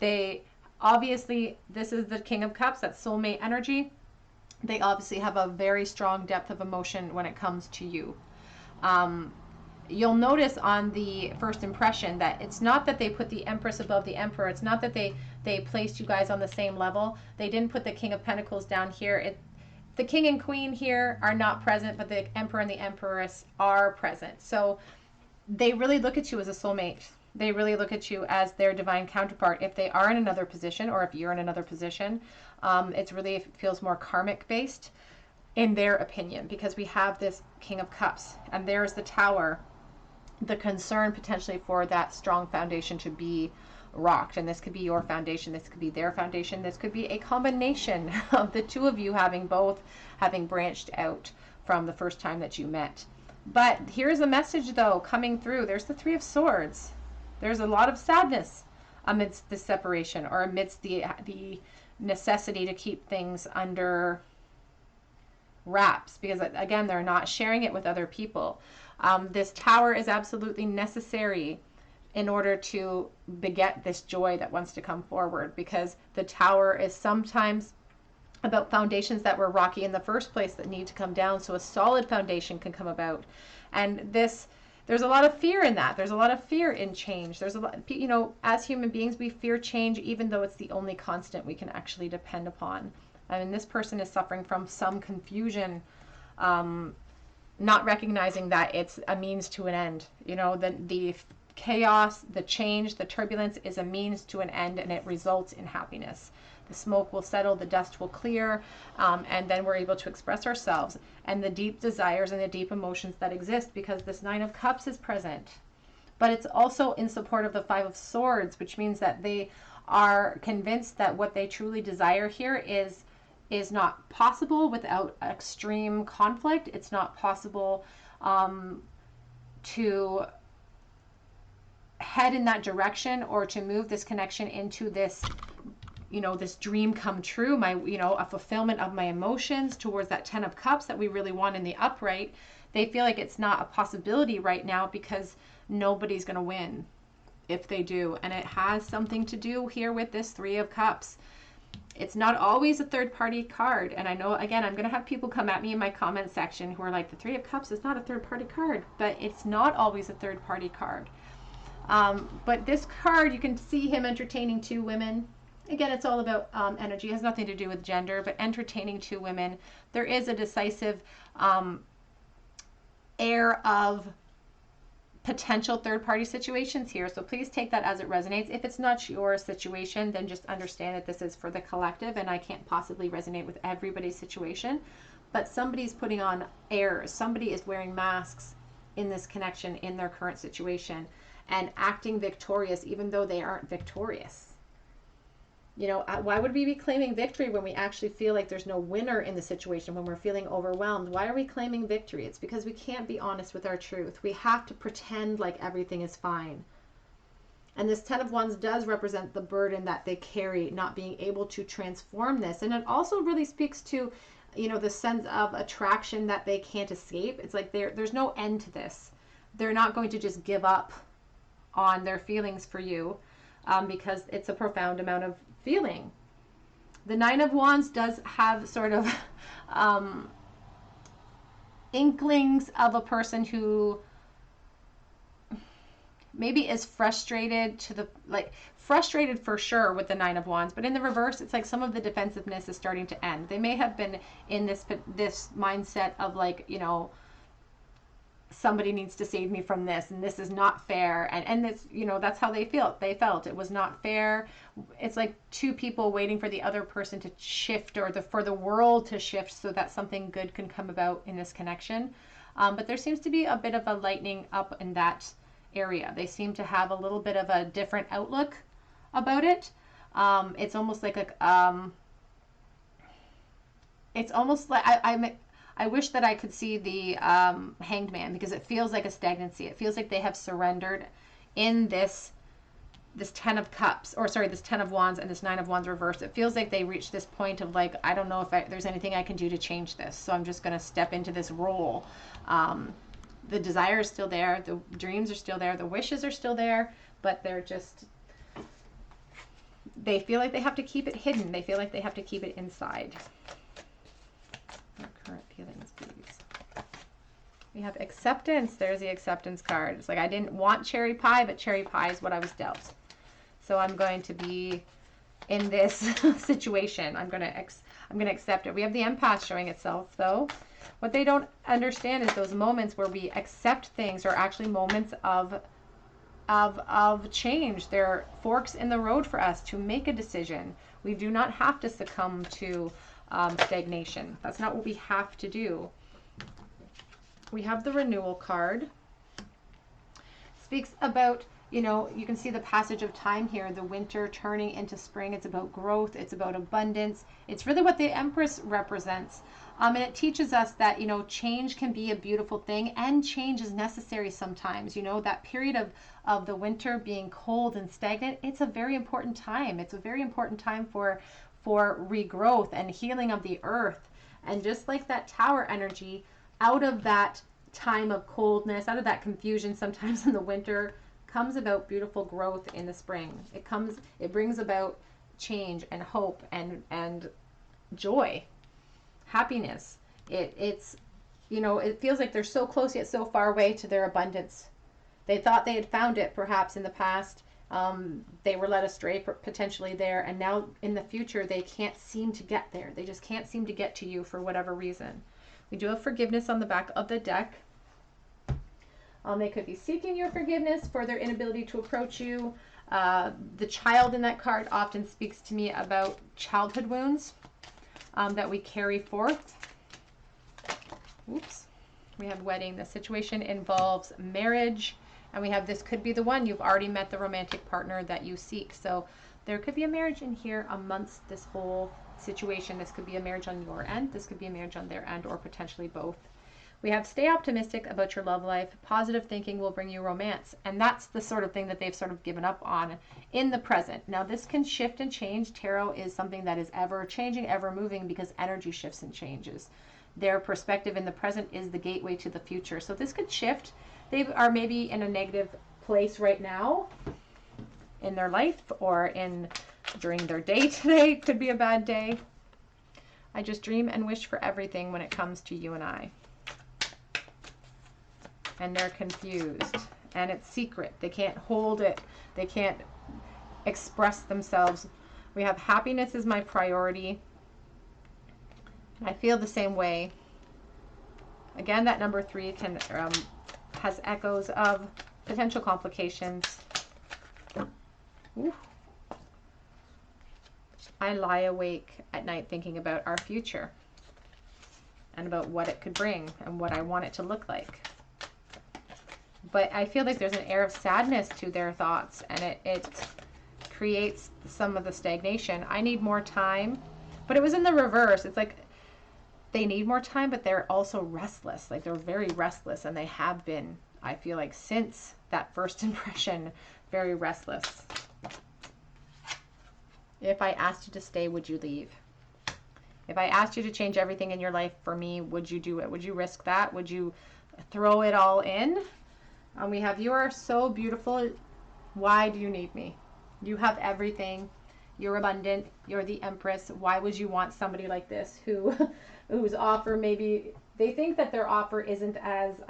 They obviously, this is the King of Cups, that's soulmate energy. They obviously have a very strong depth of emotion when it comes to you. You'll notice on the first impression that it's not that they put the Empress above the Emperor. It's not that they placed you guys on the same level. They didn't put the King of Pentacles down here. The King and Queen here are not present, but the Emperor and the Empress are present. So they really look at you as a soulmate. They really look at you as their divine counterpart. If they are in another position, or if you're in another position, it feels more karmic based in their opinion, because we have this King of Cups and there's the Tower, the concern potentially for that strong foundation to be rocked. And this could be your foundation, this could be their foundation, this could be a combination of the two of you having branched out from the first time that you met. But here's a message though coming through. There's the Three of Swords. There's a lot of sadness amidst the separation, or amidst the necessity to keep things under wraps, because again, they're not sharing it with other people. This Tower is absolutely necessary in order to beget this joy that wants to come forward, because the Tower is sometimes about foundations that were rocky in the first place that need to come down so a solid foundation can come about. And there's a lot of fear in that. There's a lot of fear in change. There's a lot, as human beings, we fear change, even though it's the only constant we can actually depend upon. I mean, this person is suffering from some confusion, not recognizing that it's a means to an end. The chaos, the change, the turbulence is a means to an end, and it results in happiness. The smoke will settle, the dust will clear, and then we're able to express ourselves and the deep desires and the deep emotions that exist, because this Nine of Cups is present. But it's also in support of the Five of Swords, which means that they are convinced that what they truly desire here is not possible without extreme conflict. It's not possible to head in that direction, or to move this connection into this this dream come true, a fulfillment of my emotions towards that Ten of Cups that we really want in the upright. They feel like it's not a possibility right now because nobody's going to win if they do. And it has something to do here with this Three of Cups. It's not always a third party card. And I know, again, I'm going to have people come at me in my comment section who are like, the Three of Cups is not a third party card, but it's not always a third party card. But this card, you can see him entertaining two women. Again, it's all about energy. It has nothing to do with gender, but entertaining two women. There is a decisive air of potential third-party situations here. So please take that as it resonates. If it's not your situation, then just understand that this is for the collective, and I can't possibly resonate with everybody's situation. But somebody's putting on airs. Somebody is wearing masks in this connection, in their current situation, and acting victorious even though they aren't victorious. You know, why would we be claiming victory when we actually feel like there's no winner in the situation, when we're feeling overwhelmed? Why are we claiming victory? It's because we can't be honest with our truth. We have to pretend like everything is fine. And this Ten of Wands does represent the burden that they carry, not being able to transform this. And it also really speaks to, you know, the sense of attraction that they can't escape. It's like there's no end to this. They're not going to just give up on their feelings for you, because it's a profound amount of feeling. The Nine of Wands does have sort of inklings of a person who maybe is frustrated to the, like, frustrated for sure with the Nine of Wands, but in the reverse, it's like some of the defensiveness is starting to end. They may have been in this mindset of, like, you know, somebody needs to save me from this, and this is not fair, and this, you know, that's how they felt it was not fair. It's like two people waiting for the other person to shift, or for the world to shift, so that something good can come about in this connection. But there seems to be a bit of a lightening up in that area. They seem to have a little bit of a different outlook about it. It's almost like it's almost like I wish that I could see the Hanged Man, because it feels like a stagnancy. It feels like they have surrendered in this Ten of Cups, or sorry, this Ten of Wands and this Nine of Wands reversed. It feels like they reached this point of, like, I don't know if there's anything I can do to change this, so I'm just going to step into this role. The desire is still there, the dreams are still there, the wishes are still there, but they feel like they have to keep it hidden. They feel like they have to keep it inside. Our current feelings, please. We have acceptance. There's the acceptance card. It's like, I didn't want cherry pie, but cherry pie is what I was dealt. So I'm going to be in this situation. I'm going to accept it. We have the empath showing itself, though. What they don't understand is those moments where we accept things are actually moments of change. They're forks in the road for us to make a decision. We do not have to succumb to stagnation. That's not what we have to do. We have the renewal card. Speaks about, you know, you can see the passage of time here, the winter turning into spring. It's about growth. It's about abundance. It's really what the Empress represents. And it teaches us that, you know, change can be a beautiful thing, and change is necessary sometimes. You know, that period of the winter being cold and stagnant, it's a very important time. It's a very important time for regrowth and healing of the earth. And just like that Tower energy, out of that time of coldness, out of that confusion sometimes in the winter, comes about beautiful growth in the spring. It brings about change and hope and joy, happiness. It's, you know, it feels like they're so close yet so far away to their abundance. They thought they had found it perhaps in the past. They were led astray potentially there, and now in the future they can't seem to get there. They just can't seem to get to you for whatever reason. We do have forgiveness on the back of the deck. They could be seeking your forgiveness for their inability to approach you. The child in that card often speaks to me about childhood wounds that we carry forth. Oops. We have wedding. The situation involves marriage. And we have, this could be the one. You've already met the romantic partner that you seek. So there could be a marriage in here amongst this whole situation. This could be a marriage on your end. This could be a marriage on their end, or potentially both. We have stay optimistic about your love life. Positive thinking will bring you romance. And that's the sort of thing that they've sort of given up on in the present. Now, this can shift and change. Tarot is something that is ever changing, ever moving, because energy shifts and changes. Their perspective in the present is the gateway to the future. So this could shift. They are maybe in a negative place right now in their life, or during their day today. Could be a bad day. I just dream and wish for everything when it comes to you and I. And they're confused, and it's secret. They can't hold it. They can't express themselves. We have happiness is my priority. I feel the same way. Again, that number 3 can has echoes of potential complications. Ooh. I lie awake at night thinking about our future and about what it could bring and what I want it to look like. But I feel like there's an air of sadness to their thoughts, and it creates some of the stagnation. I need more time. But it was in the reverse. It's like they need more time, but they're also restless. Like they're very restless, and they have been, I feel like, since that first impression, very restless. If I asked you to stay, would you leave? If I asked you to change everything in your life for me, would you do it? Would you risk that? Would you throw it all in? And we have, you are so beautiful. Why do you need me? You have everything. You're abundant. You're the Empress. Why would you want somebody like this whose offer, maybe they think that their offer isn't as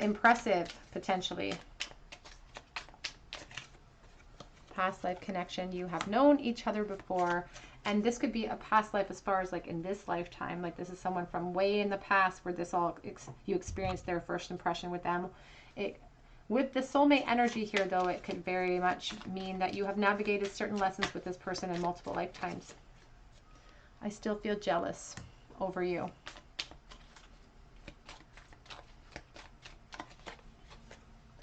impressive potentially. Past life connection. You have known each other before, and this could be a past life as far as like in this lifetime. Like this is someone from way in the past where this all you experienced their first impression with them. With the soulmate energy here, though, it could very much mean that you have navigated certain lessons with this person in multiple lifetimes. I still feel jealous over you.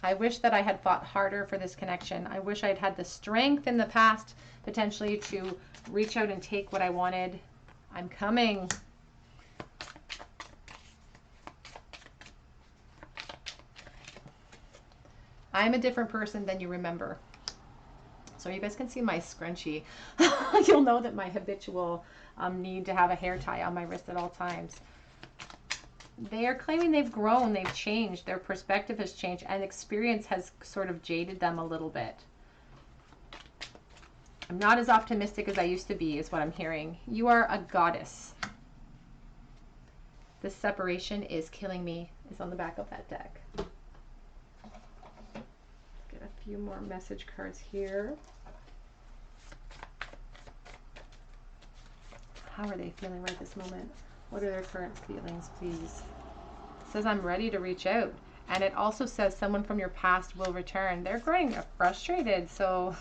I wish that I had fought harder for this connection. I wish I'd had the strength in the past, potentially, to reach out and take what I wanted. I'm coming. I'm a different person than you remember. So you guys can see my scrunchie. You'll know that my habitual need to have a hair tie on my wrist at all times. They are claiming they've grown, they've changed, their perspective has changed, and experience has sort of jaded them a little bit. I'm not as optimistic as I used to be, is what I'm hearing. You are a goddess. This separation is killing me, is on the back of that deck. Get a few more message cards here. How are they feeling right this moment? What are their current feelings, please? It says, I'm ready to reach out. And it also says someone from your past will return. They're growing frustrated. So,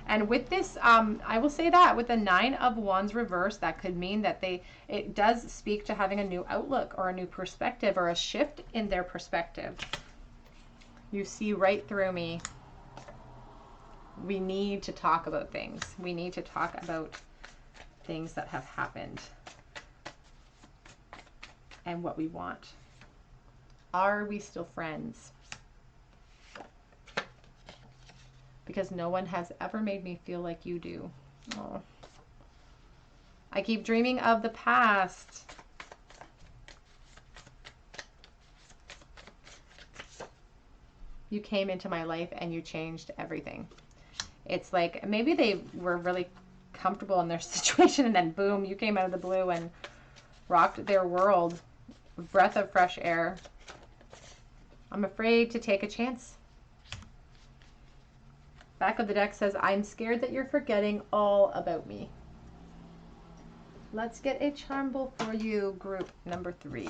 and with this, I will say that with the 9 of Wands reverse, that could mean that it does speak to having a new outlook or a new perspective or a shift in their perspective. You see right through me. We need to talk about things. We need to talk about things that have happened and what we want. Are we still friends? Because no one has ever made me feel like you do. Oh. I keep dreaming of the past. You came into my life and you changed everything. It's like maybe they were really comfortable in their situation, and then boom, you came out of the blue and rocked their world. A breath of fresh air. I'm afraid to take a chance. Back of the deck says, I'm scared that you're forgetting all about me. Let's get a charm bowl for you, group number 3.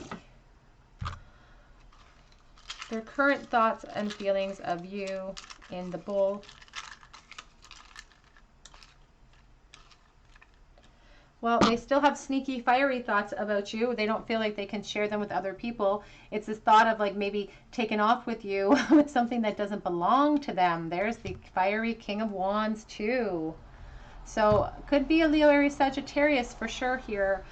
Their current thoughts and feelings of you in the bowl. Well, they still have sneaky, fiery thoughts about you. They don't feel like they can share them with other people. It's this thought of like maybe taking off with you with something that doesn't belong to them. There's the fiery King of Wands too. So could be a Leo, Aries, Sagittarius for sure here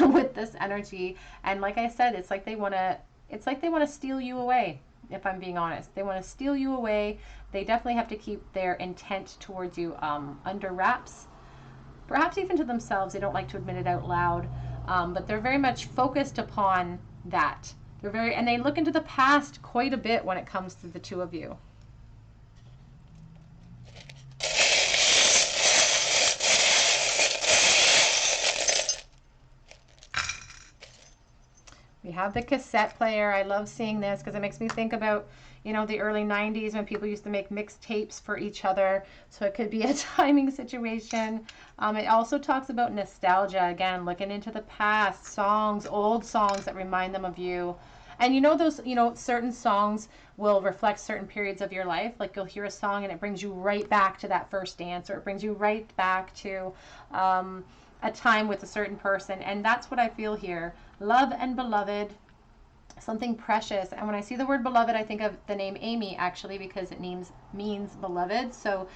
with this energy. And like I said, it's like they want to steal you away. If I'm being honest, they want to steal you away. They definitely have to keep their intent towards you under wraps. Perhaps even to themselves. They don't like to admit it out loud, but they're very much focused upon that. And they look into the past quite a bit when it comes to the two of you. We have the cassette player. I love seeing this because it makes me think about, you know, the early 90s when people used to make mixtapes for each other. So it could be a timing situation. It also talks about nostalgia. Again, looking into the past, songs, old songs that remind them of you. And you know those, you know, certain songs will reflect certain periods of your life. Like you'll hear a song and it brings you right back to that first dance, or it brings you right back to a time with a certain person. And that's what I feel here. Love and beloved. something precious. And when I see the word beloved, I think of the name Amy, actually, because it means beloved. So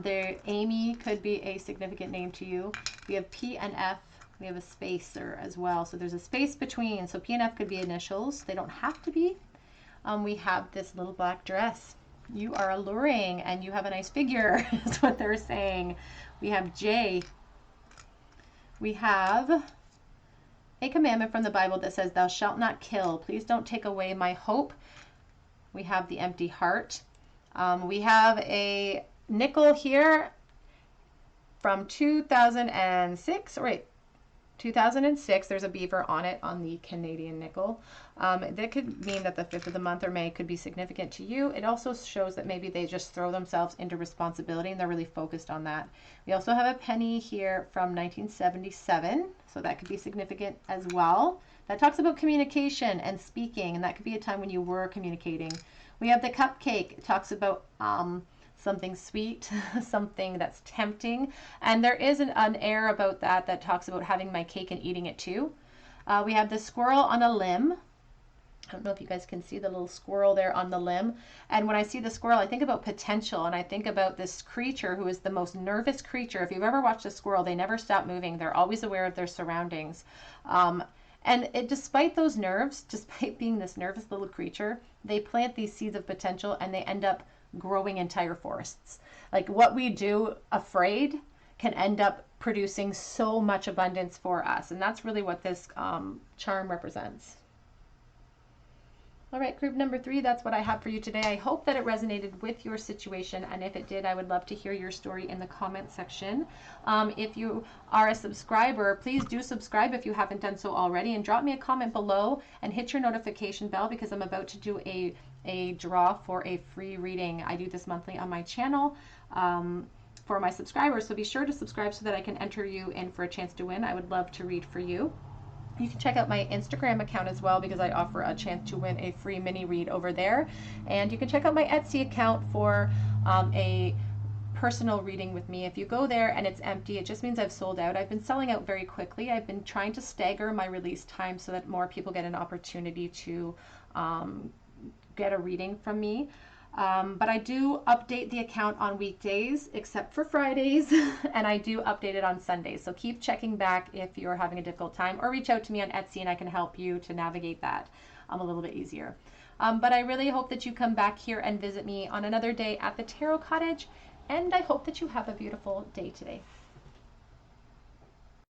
the Amy could be a significant name to you. We have P and F. We have a spacer as well. So there's a space between. So P and F could be initials. They don't have to be. We have this little black dress. You are alluring and you have a nice figure, is what they're saying. We have J. We have a commandment from the Bible that says, thou shalt not kill. Please don't take away my hope. We have the empty heart. We have a nickel here from 2006. Wait, 2006. There's a beaver on it on the Canadian nickel. That could mean that the 5th of the month or May could be significant to you. It also shows that maybe they just throw themselves into responsibility and they're really focused on that. We also have a penny here from 1977, so that could be significant as well. That talks about communication and speaking, and that could be a time when you were communicating. We have the cupcake. It talks about something sweet, something that's tempting, and there is an air about that talks about having my cake and eating it too. We have the squirrel on a limb. I don't know if you guys can see the little squirrel there on the limb. And when I see the squirrel, I think about potential, and I think about this creature who is the most nervous creature. If you've ever watched a squirrel, they never stop moving. They're always aware of their surroundings. Despite those nerves, despite being this nervous little creature, they plant these seeds of potential and they end up growing entire forests. Like what we do afraid can end up producing so much abundance for us. And that's really what this charm represents. All right, group number 3, that's what I have for you today. I hope that it resonated with your situation, and if it did, I would love to hear your story in the comment section. If you are a subscriber, please do subscribe if you haven't done so already, and drop me a comment below and hit your notification bell, because I'm about to do a draw for a free reading. I do this monthly on my channel for my subscribers, so be sure to subscribe so that I can enter you in for a chance to win. I would love to read for you. You can check out my Instagram account as well, because I offer a chance to win a free mini read over there. And you can check out my Etsy account for a personal reading with me. If you go there and it's empty, it just means I've sold out. I've been selling out very quickly. I've been trying to stagger my release time so that more people get an opportunity to get a reading from me. But I do update the account on weekdays, except for Fridays, and I do update it on Sundays. So keep checking back if you're having a difficult time, or reach out to me on Etsy and I can help you to navigate that a little bit easier. But I really hope that you come back here and visit me on another day at the Tarot Cottage, and I hope that you have a beautiful day today.